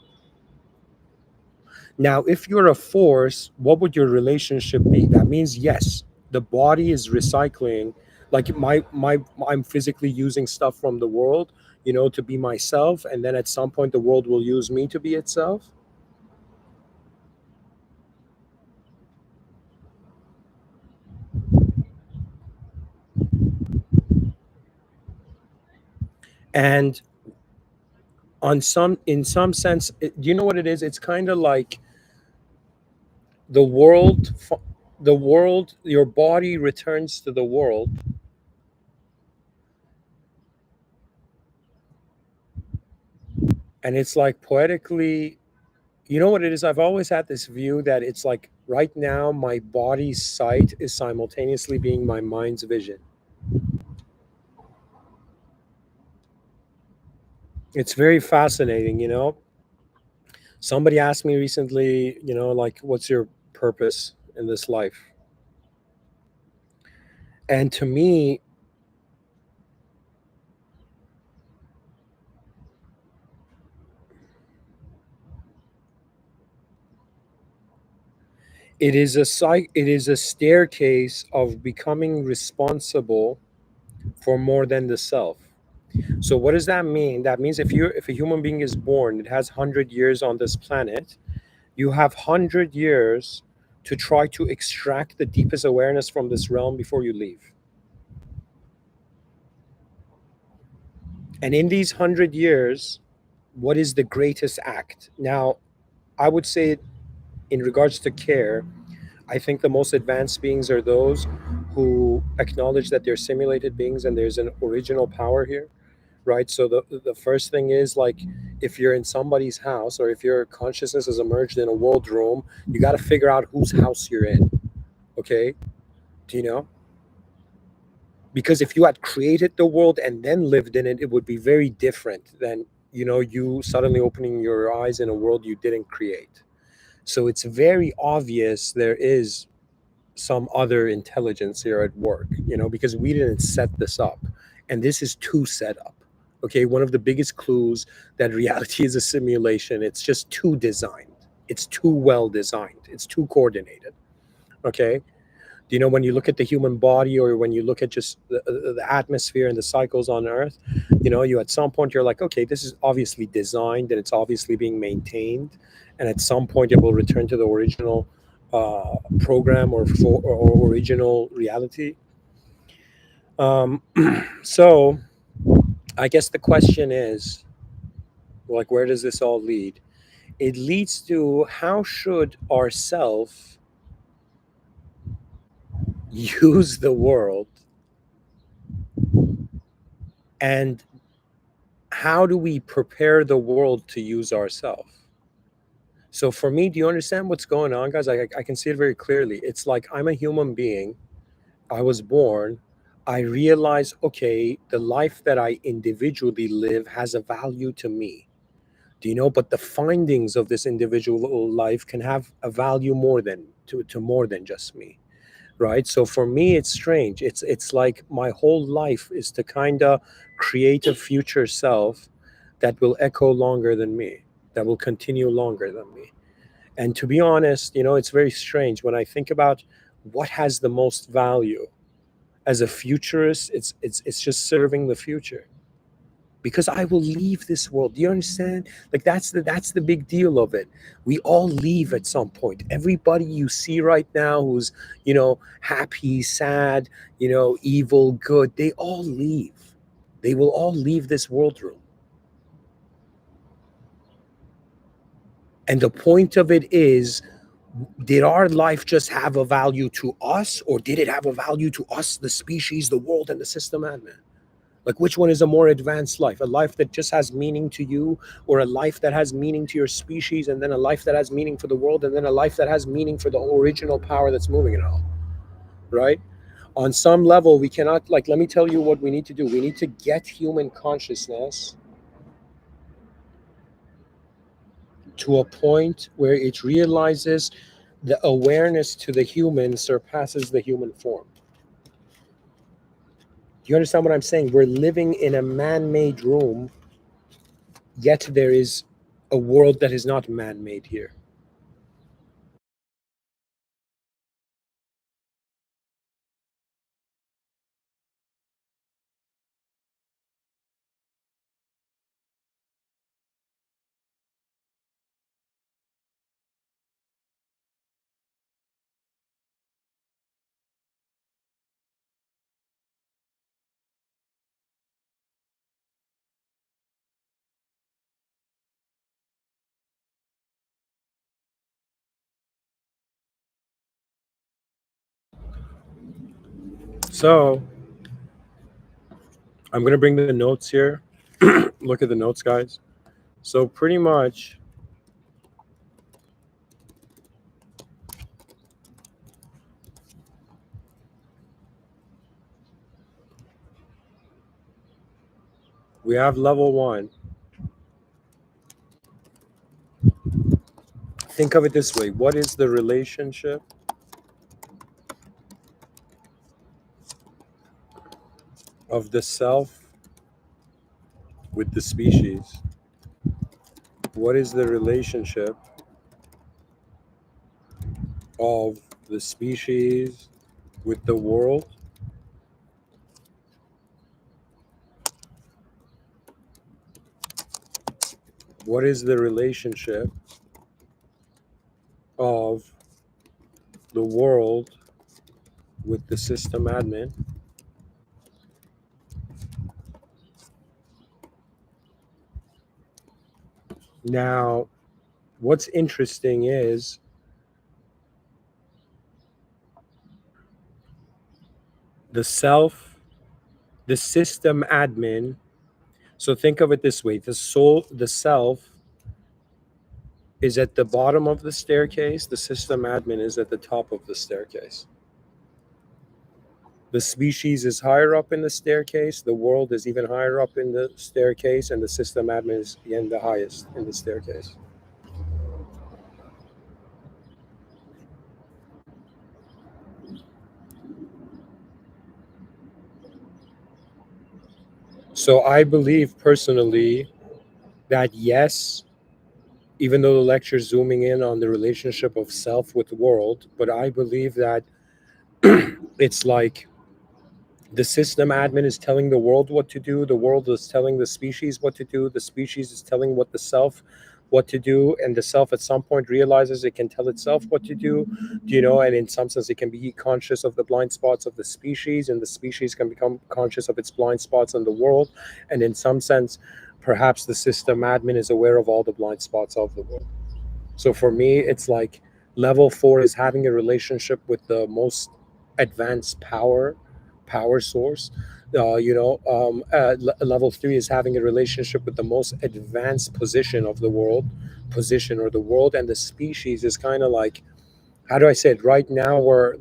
Now, if you're a force, what would your relationship be? That means yes, the body is recycling. Like I'm physically using stuff from the world, to be myself, and then at some point the world will use me to be itself. And in some sense, do you know what it is? It's kind of like the world, your body returns to the world, and it's like poetically. You know what it is? I've always had this view that it's like right now my body's sight is simultaneously being my mind's vision. It's very fascinating, Somebody asked me recently, like, what's your purpose in this life? And to me, it is a staircase of becoming responsible for more than the self. So what does that mean? That means if a human being is born, it has 100 years on this planet, you have 100 years to try to extract the deepest awareness from this realm before you leave. And in these 100 years, what is the greatest act? Now, I would say, in regards to care, I think the most advanced beings are those who acknowledge that they're simulated beings and there's an original power here, right? So the first thing is, like, if you're in somebody's house or if your consciousness has emerged in a world room, you got to figure out whose house you're in. Okay, do you know? Because if you had created the world and then lived in it, it would be very different than, you suddenly opening your eyes in a world you didn't create. So it's very obvious there is some other intelligence here at work, because we didn't set this up, and this is too set up. Okay, one of the biggest clues that reality is a simulation, it's just too designed, it's too well designed, it's too coordinated. Okay, when you look at the human body, or when you look at just the atmosphere and the cycles on earth, you at some point you're like, okay, this is obviously designed and it's obviously being maintained, and at some point it will return to the original program, or original reality. um, so I guess the question is, like, where does this all lead? It leads to, how should ourself use the world, and how do we prepare the world to use ourselves? So for me, do you understand what's going on, guys? I can see it very clearly. It's like I'm a human being. I was born. I realize, okay, the life that I individually live has a value to me. Do you know? But the findings of this individual life can have a value more than to more than just me, right? So for me, it's strange. It's like my whole life is to kind of create a future self that will echo longer than me, that will continue longer than me. And to be honest, it's very strange when I think about what has the most value. As a futurist, it's just serving the future, because I will leave this world. Do you understand? Like, that's the big deal of it. We all leave at some point. Everybody you see right now who's, happy, sad, evil, good, they all leave. They will all leave this world room. And the point of it is, did our life just have a value to us, or did it have a value to us, the species, the world, and the system admin? Like, which one is a more advanced life? A life that just has meaning to you, or a life that has meaning to your species, and then a life that has meaning for the world, and then a life that has meaning for the original power that's moving it all, right? On some level, we cannot, like, let me tell you what we need to do. We need to get human consciousness to a point where it realizes the awareness to the human surpasses the human form. Do you understand what I'm saying? We're living in a man-made room, yet there is a world that is not man-made here. So I'm going to bring the notes here. Look at the notes, guys. So pretty much we have level one. Think of it this way. What is the relationship of the self with the species? What is the relationship of the species with the world? What is the relationship of the world with the system admin? Now, what's interesting is the self, the system admin. So think of it this way: the soul, the self is at the bottom of the staircase, the system admin is at the top of the staircase. The species is higher up in the staircase, the world is even higher up in the staircase, and the system admin is in the highest in the staircase. So I believe personally that yes, even though the lecture is zooming in on the relationship of self with the world, but I believe that it's like the system admin is telling the world what to do, the world is telling the species what to do, the species is telling what the self what to do, and the self at some point realizes it can tell itself what to do, and in some sense it can be conscious of the blind spots of the species, and the species can become conscious of its blind spots in the world, and in some sense perhaps the system admin is aware of all the blind spots of the world. So for me, it's like level four is having a relationship with the most advanced power source. Level three is having a relationship with the most advanced position of the world, position or the world, and the species is kind of like, how do I say it? Right now, we're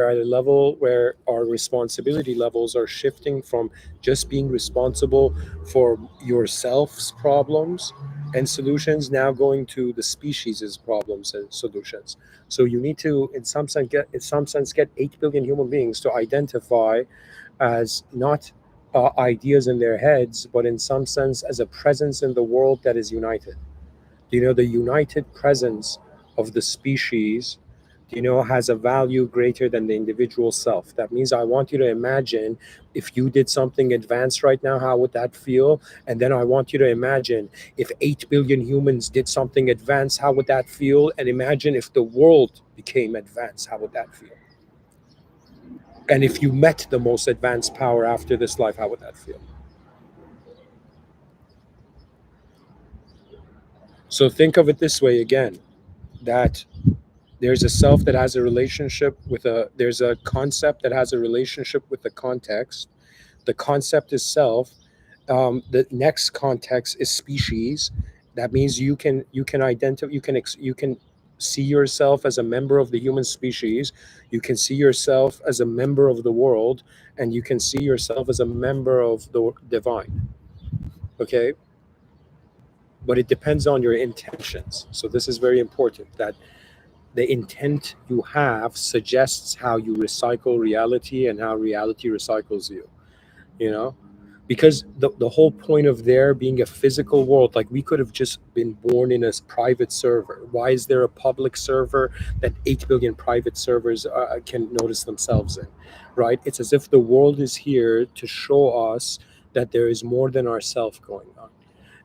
at a level where our responsibility levels are shifting from just being responsible for yourself's problems and solutions, now going to the species's problems and solutions. So you need to, in some sense, get 8 billion human beings to identify as not ideas in their heads, but in some sense as a presence in the world that is united. The united presence of the species, has a value greater than the individual self. That means I want you to imagine if you did something advanced right now, how would that feel? And then I want you to imagine if 8 billion humans did something advanced, how would that feel? And imagine if the world became advanced, how would that feel? And if you met the most advanced power after this life, how would that feel? So think of it this way again, that there's a self that has a relationship with there's a concept that has a relationship with the context. The concept is self. The next context is species. That means you can identify, you can see yourself as a member of the human species, you can see yourself as a member of the world, and you can see yourself as a member of the divine. Okay, but it depends on your intentions. So this is very important, that the intent you have suggests how you recycle reality and how reality recycles you, you know because the whole point of there being a physical world, like we could have just been born in a private server. Why is there a public server that 8 billion private servers can notice themselves in? Right, it's as if the world is here to show us that there is more than ourself going on.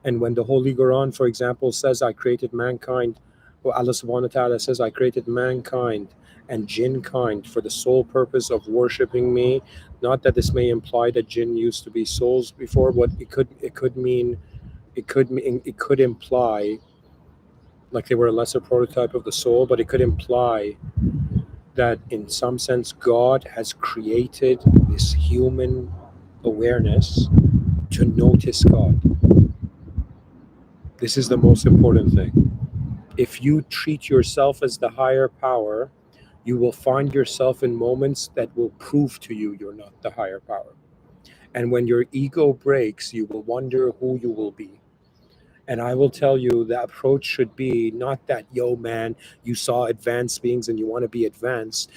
And when the Holy Quran, for example, says, I created mankind, or Allah subhanahu wa ta'ala says, I created mankind and jinn kind for the sole purpose of worshiping me. Not that this may imply that jinn used to be souls before, but it could imply like they were a lesser prototype of the soul, but it could imply that in some sense God has created this human awareness to notice God. This is the most important thing. If you treat yourself as the higher power, you will find yourself in moments that will prove to you you're not the higher power. And when your ego breaks, you will wonder who you will be. And I will tell you the approach should be not that, yo, man, you saw advanced beings and you want to be advanced.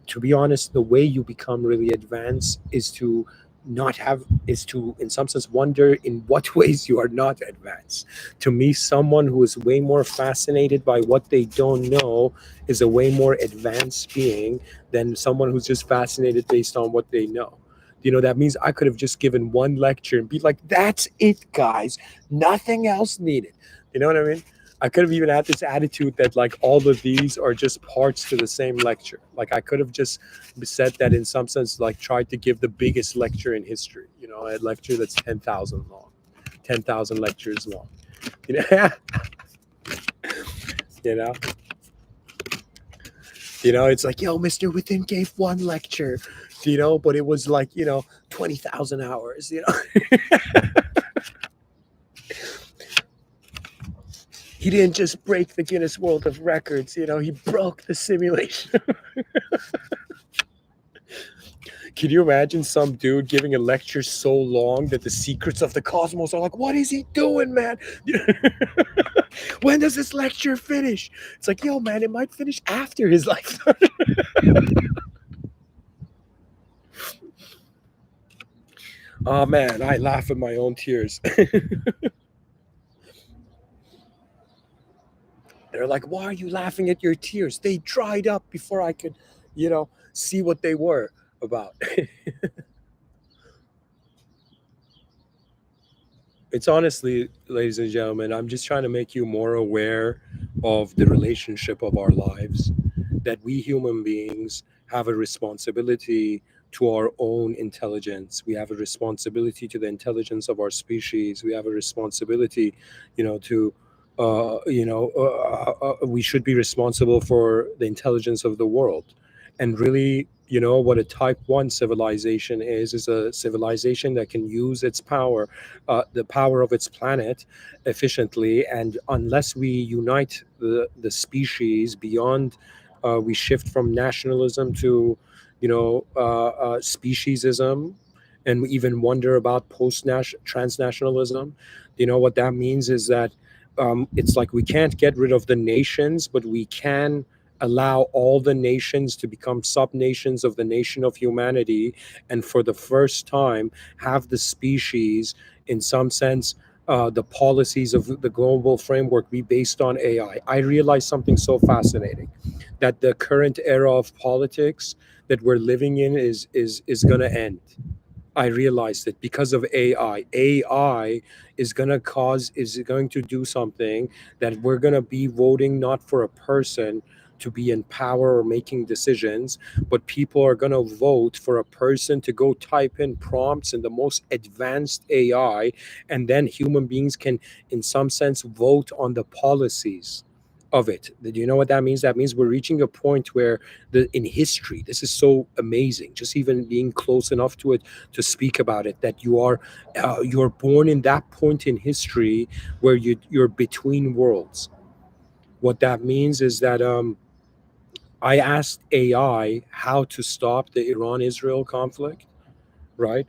To be honest, the way you become really advanced is to not have, is to, in some sense, wonder in what ways you are not advanced. To me, someone who is way more fascinated by what they don't know is a way more advanced being than someone who's just fascinated based on what they know. That means I could have just given one lecture and be like, that's it, guys, nothing else needed. You know what I mean? I could have even had this attitude that like all of these are just parts to the same lecture. Like I could have just said that in some sense, like tried to give the biggest lecture in history. A lecture that's 10,000 long, 10,000 lectures long. You know, you know, it's like, yo, Mr. Within gave one lecture, but it was like 20,000 hours. He didn't just break the Guinness World of Records, he broke the simulation. Can you imagine some dude giving a lecture so long that the secrets of the cosmos are like, what is he doing, man? When does this lecture finish? It's like, yo, man, it might finish after his lifetime. Oh, man, I laugh at my own tears. They're like, why are you laughing at your tears? They dried up before I could, see what they were about. It's honestly, ladies and gentlemen, I'm just trying to make you more aware of the relationship of our lives, that we human beings have a responsibility to our own intelligence. We have a responsibility to the intelligence of our species. We have a responsibility, to, we should be responsible for the intelligence of the world. And really, what a type 1 civilization is a civilization that can use its power, the power of its planet efficiently. And unless we unite the species beyond, we shift from nationalism to, speciesism, and we even wonder about transnationalism. What that means is that it's like we can't get rid of the nations, but we can allow all the nations to become sub-nations of the nation of humanity, and for the first time have the species, in some sense, the policies of the global framework be based on AI. I realized something so fascinating, that the current era of politics that we're living in is going to end. I realized it because of AI. AI is going to do something that we're going to be voting not for a person to be in power or making decisions, but people are going to vote for a person to go type in prompts in the most advanced AI, and then human beings can, in some sense, vote on the policies of it. Do you know what that means? That means we're reaching a point where in history, this is so amazing. Just even being close enough to it to speak about it, that you're born in that point in history where you're between worlds. What that means is that I asked AI how to stop the Iran-Israel conflict, right?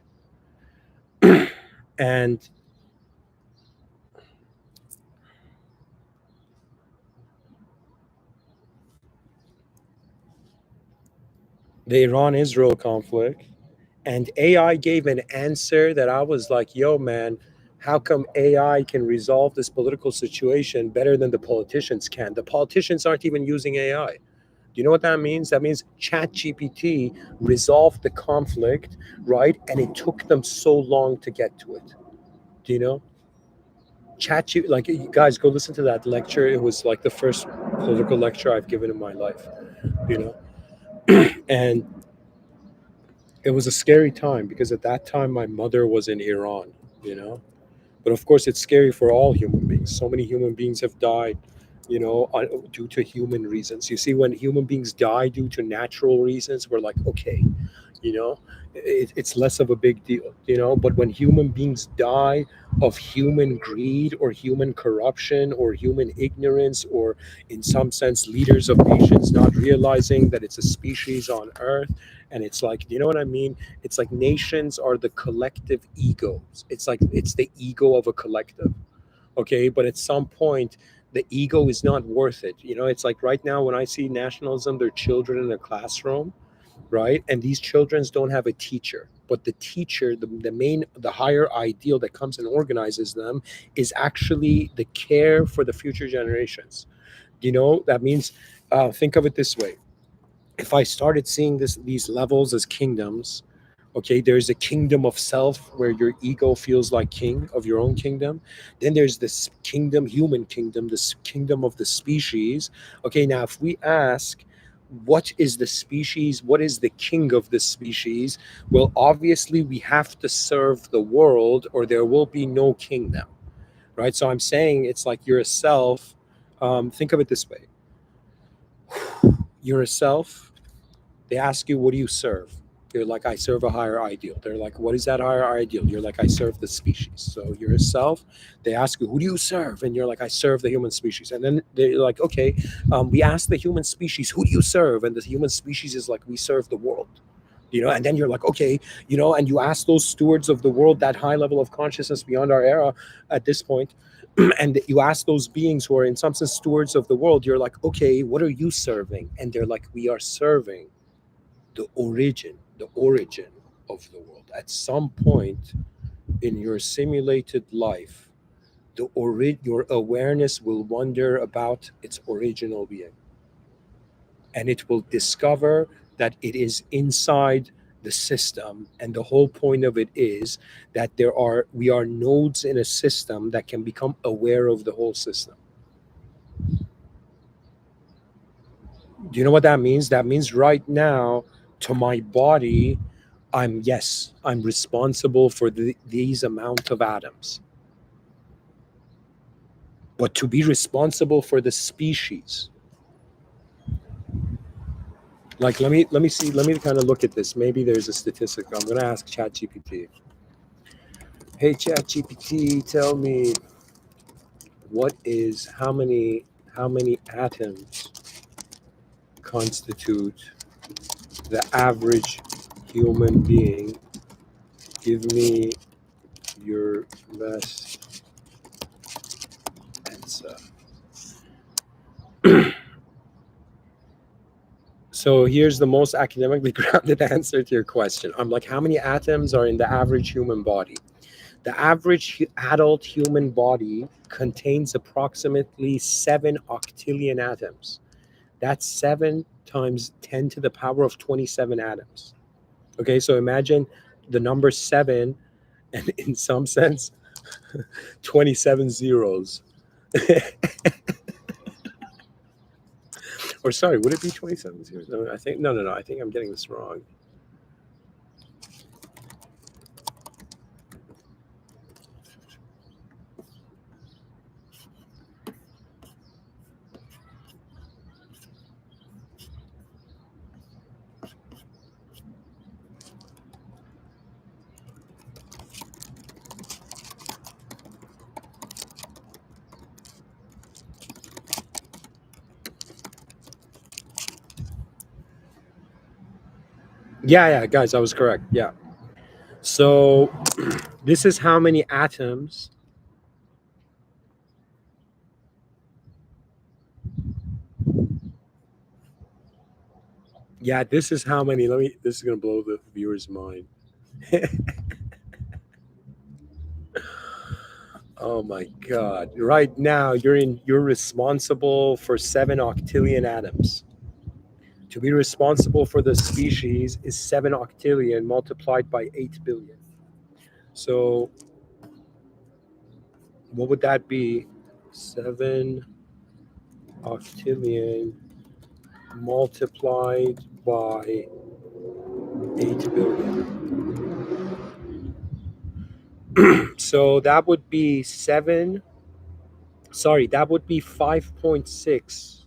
And the Iran-Israel conflict, and AI gave an answer that I was like, yo, man, how come AI can resolve this political situation better than the politicians can? The politicians aren't even using AI. Do you know what that means? That means ChatGPT resolved the conflict, right? And it took them so long to get to it. Do you know? Like, you guys, go listen to that lecture. It was like the first political lecture I've given in my life, you know? And it was a scary time because at that time my mother was in Iran. But of course, it's scary for all human beings. So many human beings have died, due to human reasons. You see, when human beings die due to natural reasons, we're like, okay, you know it's less of a big deal. But when human beings die of human greed or human corruption or human ignorance, or in some sense leaders of nations not realizing that it's a species on earth, and it's like, you know what I mean, it's like nations are the collective egos. It's like it's the ego of a collective. Okay, but at some point the ego is not worth it. It's like right now when I see nationalism, they're children in a classroom, right? And these children don't have a teacher, but the teacher, the higher ideal that comes and organizes them, is actually the care for the future generations. That means, think of it this way: if I started seeing these levels as kingdoms, okay, there's a kingdom of self where your ego feels like king of your own kingdom. Then there's this kingdom, human kingdom, this kingdom of the species. Okay, now if we ask, what is the species, what is the king of the species? Well, obviously we have to serve the world or there will be no kingdom, right? So I'm saying it's like you're a self. Think of it this way: you're a self. They ask you, what do you serve? You're like, I serve a higher ideal. They're like, what is that higher ideal? You're like, I serve the species. So you're a self. They ask you, who do you serve? And you're like, I serve the human species. And then they're like, okay, we ask the human species, who do you serve? And the human species is like, we serve the world. And then you're like, okay, and you ask those stewards of the world, that high level of consciousness beyond our era at this point, and you ask those beings who are in some sense stewards of the world, you're like, okay, what are you serving? And they're like, we are serving the origin of the world. At some point in your simulated life, your awareness will wonder about its original being, and it will discover that it is inside the system. And the whole point of it is that we are nodes in a system that can become aware of the whole system. Do you know what that means? That means right now, to my body, I'm responsible for these amount of atoms. But to be responsible for the species, like let me see, let me kind of look at this. Maybe there's a statistic. I'm gonna ask ChatGPT. Hey ChatGPT, tell me how many atoms constitute the average human being. Give me your best answer. So here's the most academically grounded answer to your question. I'm like, how many atoms are in the average human body? The average adult human body contains approximately 7 octillion atoms. That's 7 times 10 to the power of 27 atoms. Okay, so imagine the number 7, and in some sense, 27 zeros. Or sorry, would it be 27 zeros? No, I think no. I think I'm getting this wrong. Yeah, guys, I was correct. Yeah. So this is how many atoms. Yeah, this is how many. This is gonna blow the viewer's mind. Oh my God! Right now, you're responsible for 7 octillion atoms. To be responsible for the species is 7 octillion multiplied by 8 billion. So what would that be? 7 octillion multiplied by 8 billion. So that would be 7 Sorry, that would be 5.6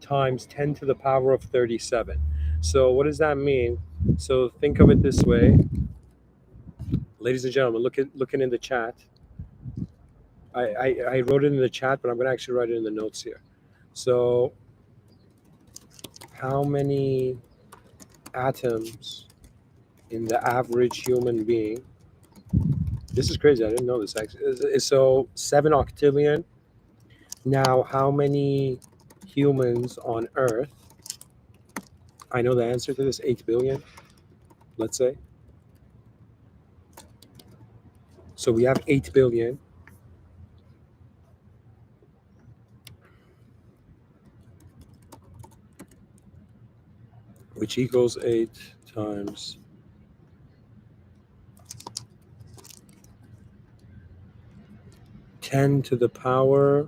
times 10 to the power of 37. So what does that mean? So think of it this way, ladies and gentlemen. Looking in the chat. I wrote it in the chat, but I'm going to actually write it in the notes here. So how many atoms in the average human being? This is crazy. I didn't know this actually. So 7 octillion. Now, how many humans on Earth? I know the answer to this, 8 billion, let's say. So we have 8 billion. Which equals 8 times 10 to the power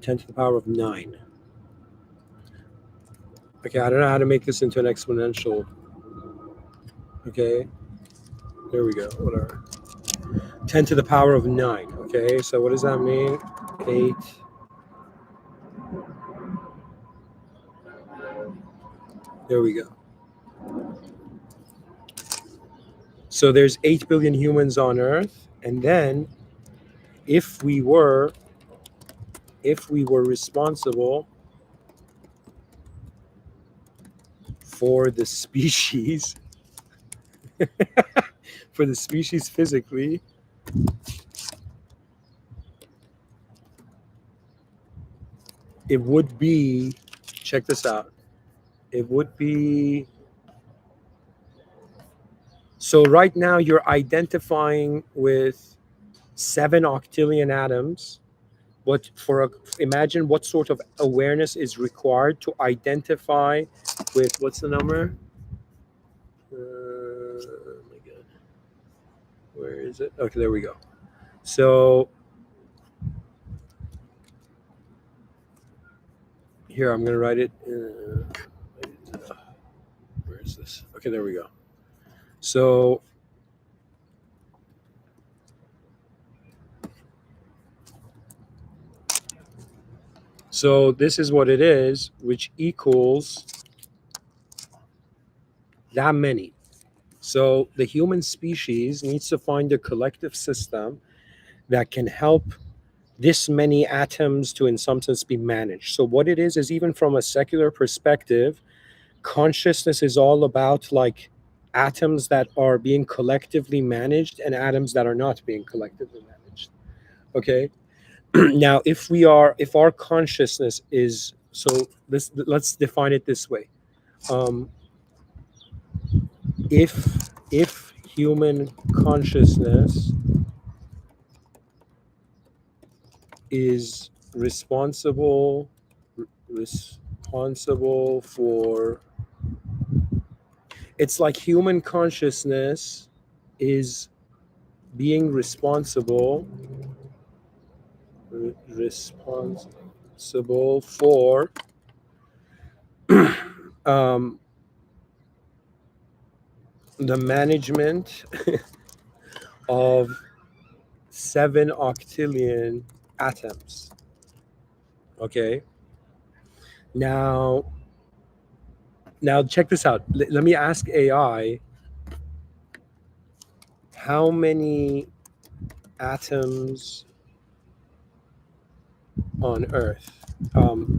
10 to the power of 9. Okay, I don't know how to make this into an exponential. Okay, there we go, whatever. 10 to the power of 9. Okay, so what does that mean? 8. There we go. So there's 8 billion humans on Earth, and then if we were responsible for the species for the species physically, it would be, check this out, it would be, so right now you're identifying with 7 octillion atoms. What for imagine what sort of awareness is required to identify with, what's the number? Oh my god, where is it? Okay, there we go. So here, I'm gonna write it. Where is this? Okay, there we go. So this is what it is, which equals that many. So the human species needs to find a collective system that can help this many atoms to, in some sense, be managed. So what it is even from a secular perspective, consciousness is all about like atoms that are being collectively managed and atoms that are not being collectively managed. Okay. Now, if our consciousness is, so let's define it this way. Um, if human consciousness is responsible for, it's like human consciousness is being responsible for the management of 7 octillion atoms. Okay. Now check this out. Let me ask AI, how many atoms on Earth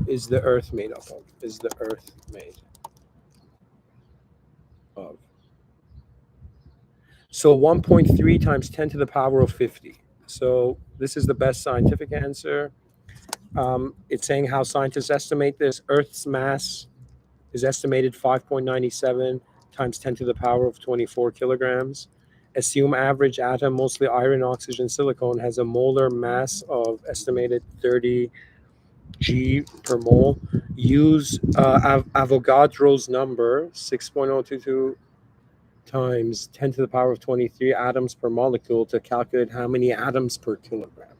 is the Earth made up of? Is the Earth made of? So 1.3 times 10 to the power of 50. So this is the best scientific answer. It's saying how scientists estimate this. Earth's mass is estimated 5.97 times 10 to the power of 24 kilograms. Assume average atom, mostly iron, oxygen, silicon, has a molar mass of estimated 30 G per mole. Use Avogadro's number, 6.022 times 10 to the power of 23 atoms per molecule, to calculate how many atoms per kilogram.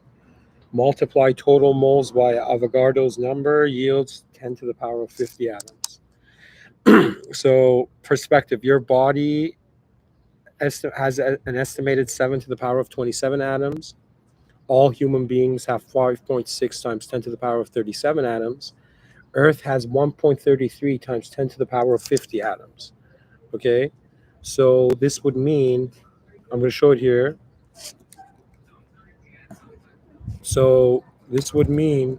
Multiply total moles by Avogadro's number, yields 10 to the power of 50 atoms. So perspective, your body has an estimated 7 to the power of 27 atoms. All human beings have 5.6 times 10 to the power of 37 atoms. Earth has 1.33 times 10 to the power of 50 atoms. Okay, so this would mean, I'm going to show it here. So this would mean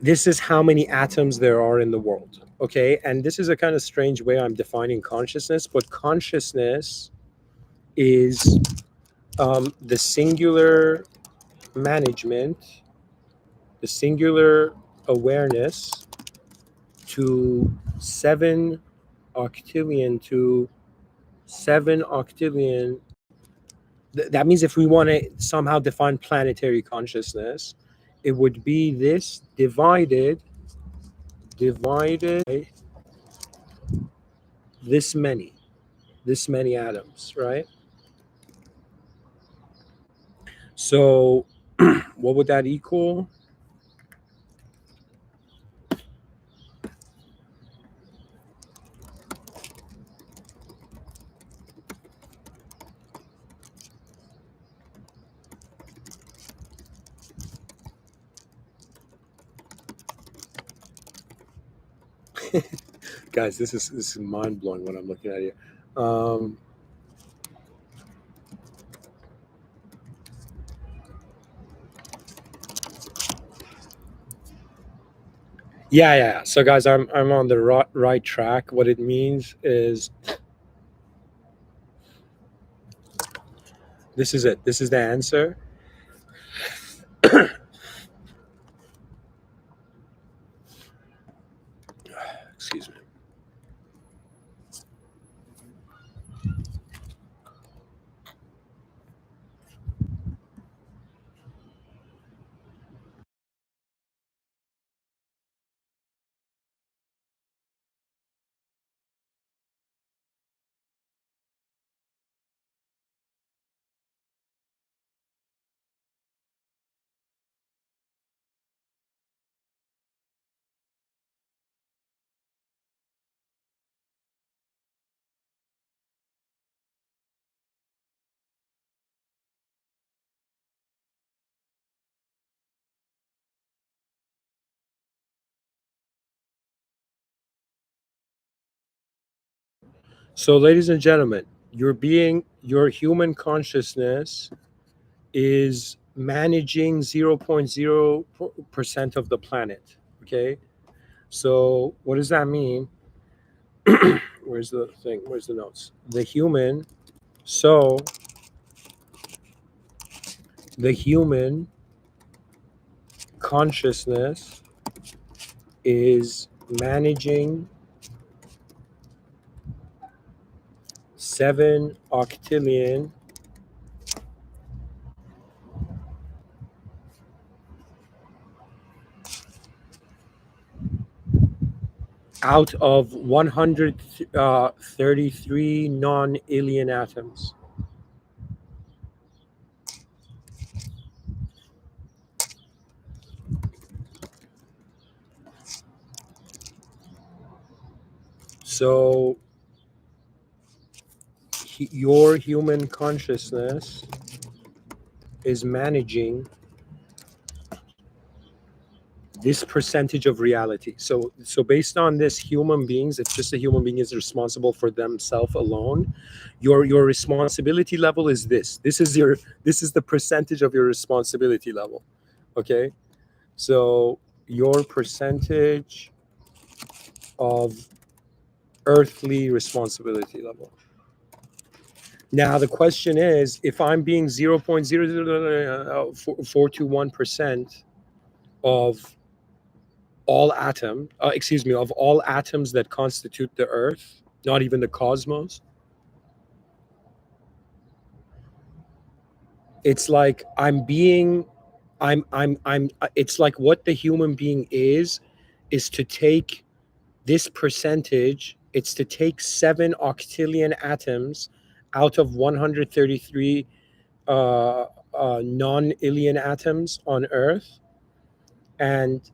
this is how many atoms there are in the world. Okay, and this is a kind of strange way I'm defining consciousness, but consciousness is the singular management, the singular awareness to 7 octillion to 7 octillion. That means if we want to somehow define planetary consciousness, it would be this divided by this many atoms, right? So what would that equal? Guys, this is mind blowing what I'm looking at here. Um, yeah. So guys, I'm on the right track. What it means is this is it. This is the answer. Excuse me. So, ladies and gentlemen, your human consciousness is managing 0.0% of the planet. Okay. So, what does that mean? Where's the thing? Where's the notes? So, the human consciousness is managing 7 octillion out of 133 non-alien atoms. So your human consciousness is managing this percentage of reality. So based on this, human beings, if just a human being is responsible for themselves alone, your responsibility level is this. This is the percentage of your responsibility level. Okay? So your percentage of earthly responsibility level. Now the question is, if I'm being 0.00421% of all of all atoms that constitute the Earth, not even the cosmos, it's like it's like what the human being is to take this percentage. It's to take 7 octillion atoms out of 133 non-alien atoms on Earth, and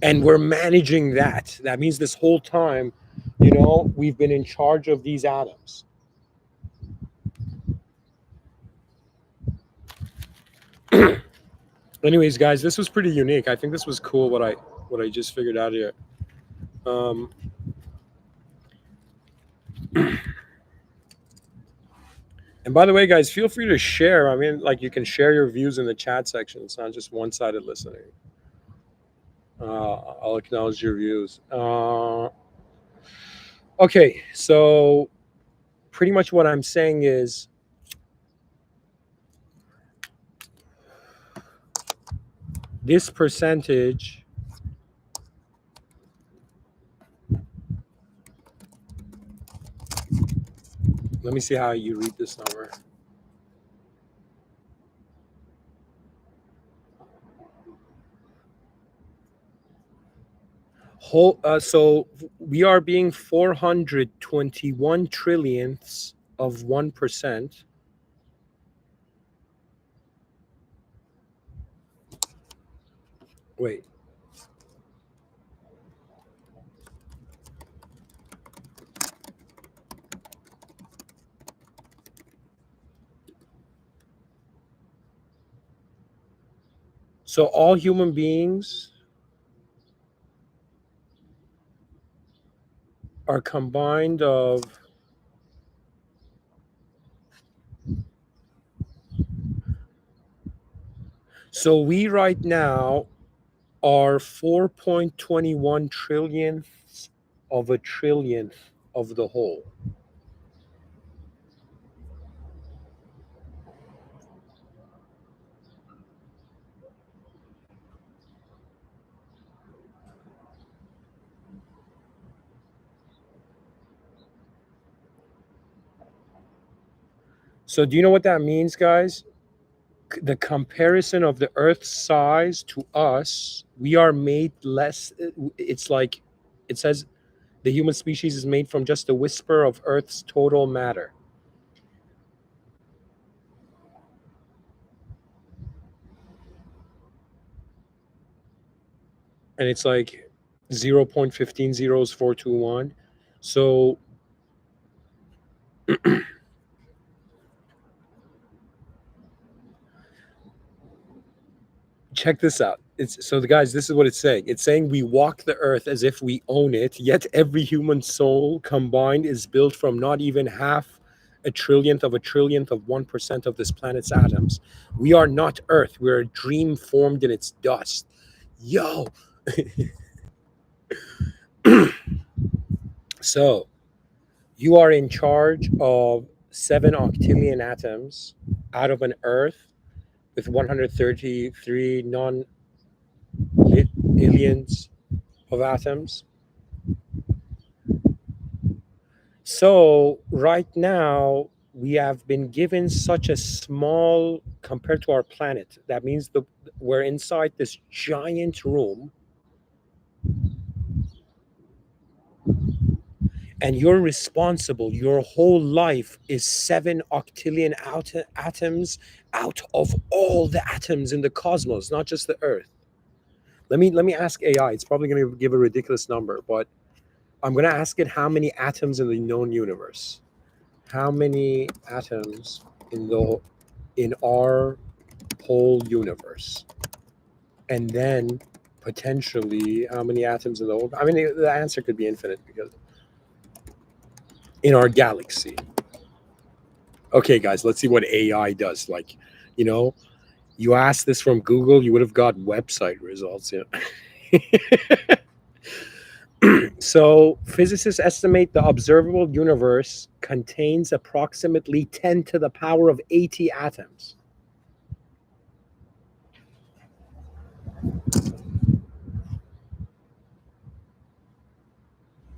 And we're managing that. That means this whole time, you know, we've been in charge of these atoms. Anyways, guys, this was pretty unique. I think this was cool what I just figured out here. Um, and by the way, guys, feel free to share. I mean, like you can share your views in the chat section. It's not just one-sided listening. I'll acknowledge your views. Okay, so pretty much what I'm saying is this percentage let me see how you read this number. So we are being 421 trillionths of 1%. Wait. So all human beings are combined of so we right now are 4.21 trillionths of a trillionth of the whole. So do you know what that means, guys? The comparison of the Earth's size to us, we are made less. It's like it says the human species is made from just a whisper of Earth's total matter. And it's like 0.1500421. So check this out. It's so the guys, this is what it's saying. It's saying we walk the earth as if we own it, yet every human soul combined is built from not even half a trillionth of 1% of this planet's atoms. We are not earth. We're a dream formed in its dust. Yo. So you are in charge of 7 octillion atoms out of an earth with 133 non-illions of atoms. So right now we have been given such a small compared to our planet. That means we're inside this giant room, and you're responsible. Your whole life is 7 octillion atoms out of all the atoms in the cosmos, not just the Earth. Let me ask AI. It's probably going to give a ridiculous number, but I'm going to ask it how many atoms in the known universe. How many atoms in our whole universe, and then potentially how many atoms in the whole. I mean, the answer could be infinite because in our galaxy. Okay, guys, let's see what AI does. Like, you know, you asked this from Google, you would have got website results. Yeah. So physicists estimate the observable universe contains approximately 10 to the power of 80 atoms.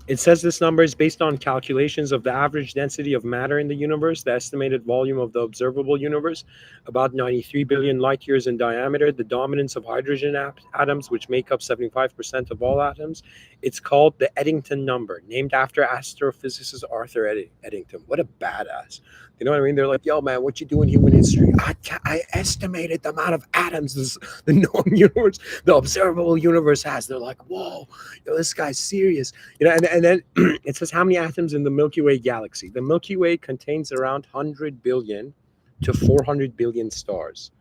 It says this number is based on calculations of the average density of matter in the universe, the estimated volume of the observable universe, about 93 billion light years in diameter, the dominance of hydrogen atoms, which make up 75% of all atoms. It's called the Eddington number, named after astrophysicist Arthur Eddington. What a badass. You know what I mean? They're like, "Yo, man, what you do in human history? I estimated the amount of atoms the known universe, the observable universe has." They're like, "Whoa, yo, this guy's serious." And then it says how many atoms in the Milky Way galaxy? The Milky Way contains around 100 billion to 400 billion stars,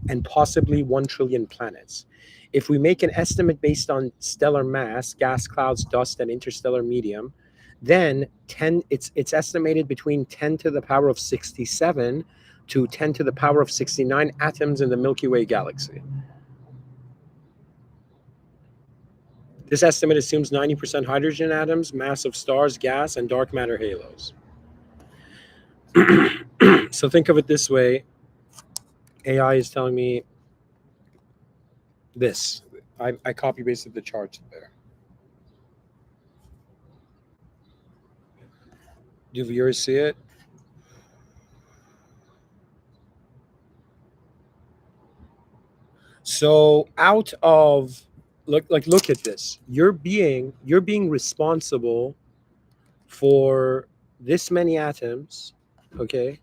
and possibly 1 trillion planets. If we make an estimate based on stellar mass, gas clouds, dust, and interstellar medium, then it's estimated between 10 to the power of 67 to 10 to the power of 69 atoms in the Milky Way galaxy. This estimate assumes 90% hydrogen atoms, massive stars, gas, and dark matter halos. So think of it this way. AI is telling me this. I copy pasted the charts there. Do viewers see it? So out of look at this. You're being responsible for this many atoms, okay?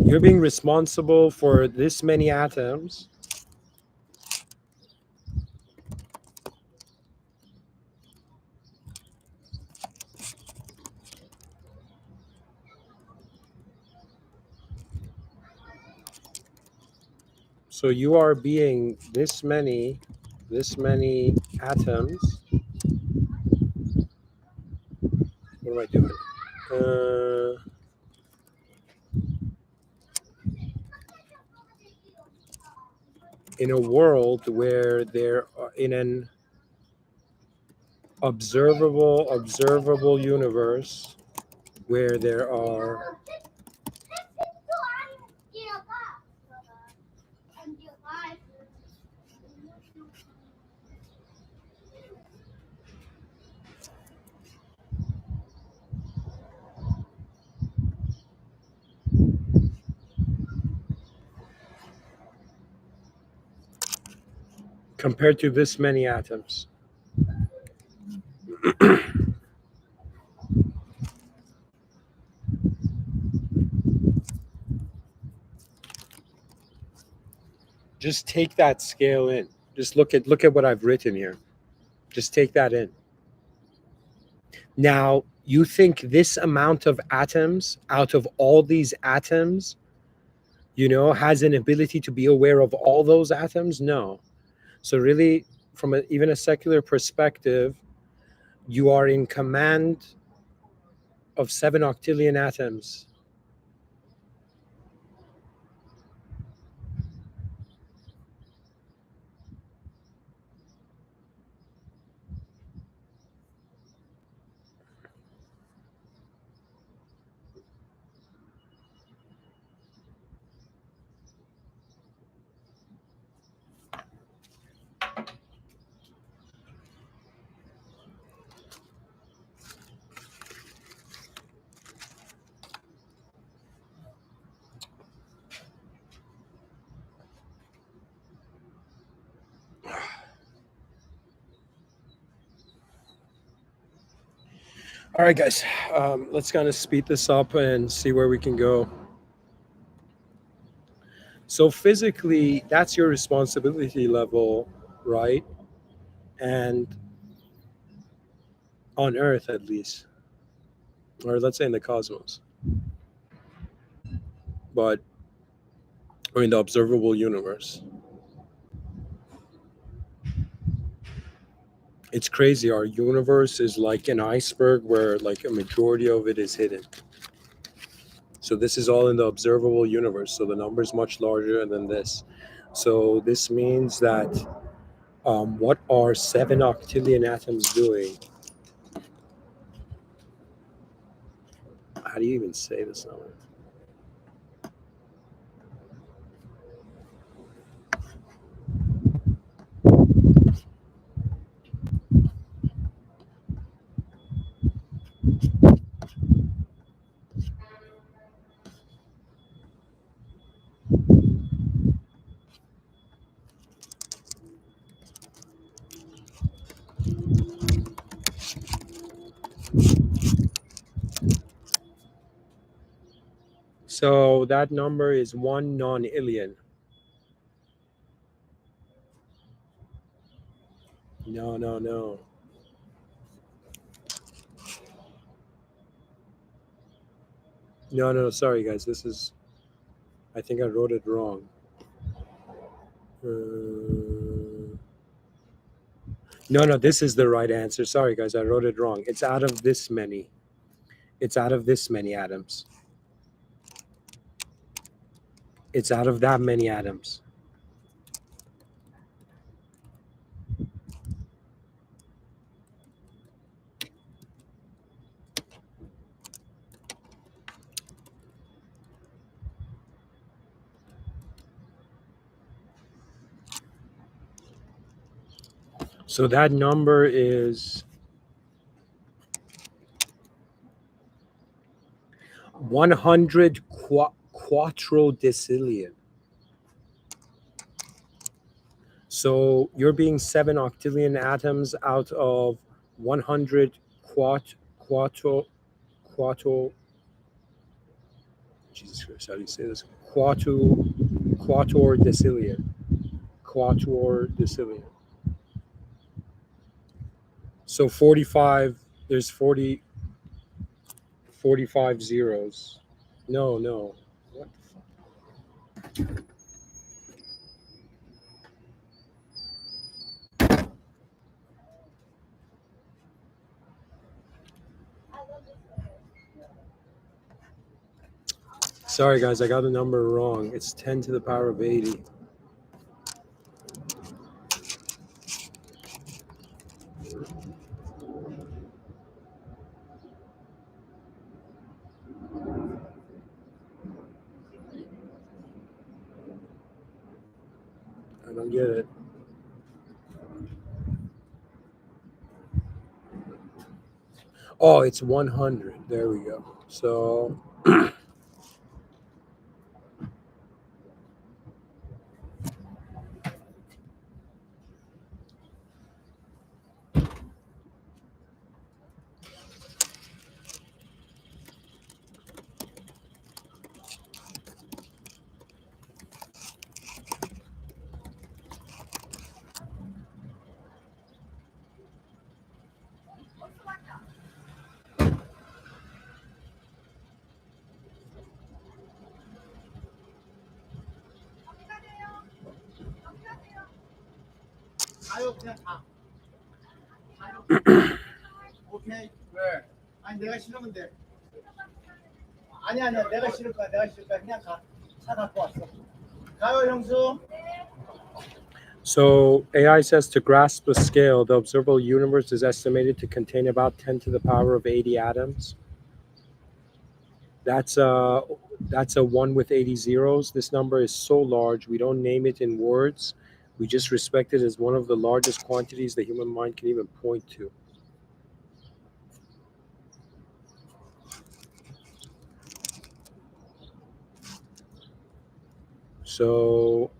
You're being responsible for this many atoms. So you are being this many atoms. What am I doing? In a world where there are, in an observable universe where there are compared to this many atoms. Just take that scale in. Just look at what I've written here. Just take that in. Now, you think this amount of atoms out of all these atoms, has an ability to be aware of all those atoms? No. So really, from even a secular perspective, you are in command of 7 octillion atoms. All right, guys, let's kind of speed this up and see where we can go. So physically, that's your responsibility level, right? And on Earth, at least, or let's say in the cosmos, but or in the observable universe. It's crazy. Our universe is like an iceberg where like a majority of it is hidden. So this is all in the observable universe. So the number is much larger than this. So this means that what are 7 octillion atoms doing? How do you even say this number? So that number is 1 non-alien. No, no, no. No, no, sorry guys. This is, I think I wrote it wrong. No, no, this is the right answer. Sorry guys, I wrote it wrong. It's out of this many. It's out of this many atoms. It's out of that many atoms. So that number is 100 quattrodecillion. So you're being 7 octillion atoms out of 100 quattro, Jesus Christ, how do you say this? Quattordecillion. Quattordecillion. So 45, there's 45 zeros. No, no. What the fuck? Sorry, guys, I got the number wrong. It's 10 to the power of 80. I don't get it. Oh, it's 100. There we go. So 가요 그냥 가. 오케이. 왜? 아니 내가 싫으면 돼. 아니야 내가 싫을 거야 그냥 가. 차 갖고 왔어. 가요 형수. So AI says to grasp the scale, the observable universe is estimated to contain about 10 to the power of 80 atoms. That's a 1 with 80 zeros. This number is so large, we don't name it in words. We just respect it as one of the largest quantities the human mind can even point to. So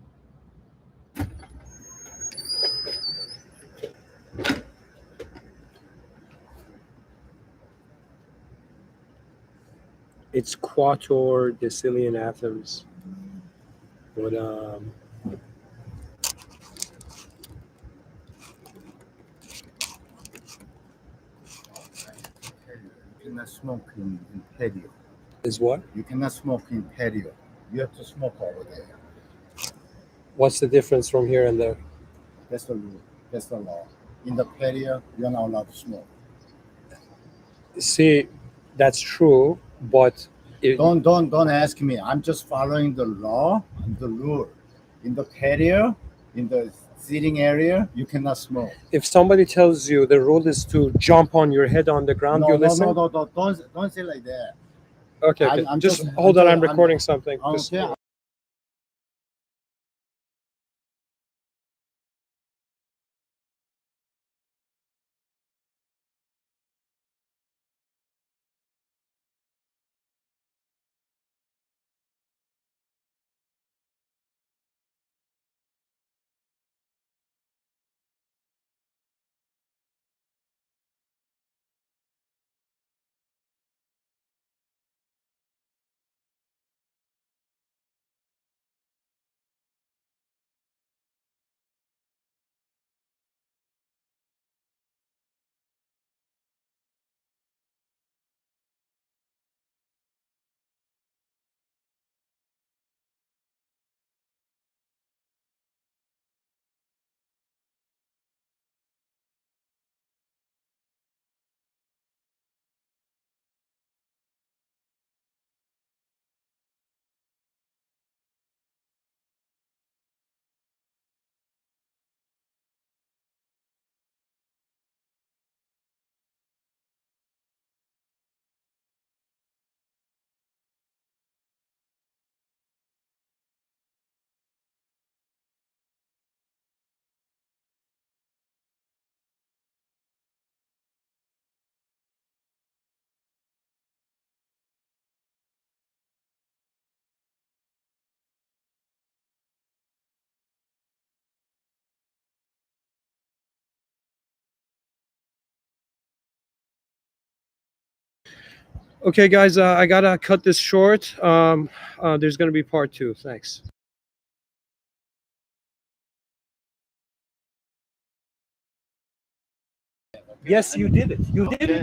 it's quattordecillion atoms. But You cannot smoke in patio. is what? You cannot smoke in patio. You have to smoke over there. What's the difference from here and there? That's the rule. That's the law. In the patio, you're not allowed to smoke. See, that's true, but Don't ask me. I'm just following the law and the rule. In the patio, in the seating area, you cannot smoke. if somebody tells you the rule is to jump on your head on the ground, you listen? No. Don't say like that. Okay, I'm just just- hold I'm on. just- I'm recording something. Just- Okay, Okay, guys, I gotta cut this short. There's gonna be part 2. Thanks. Yes, you did it. You did it.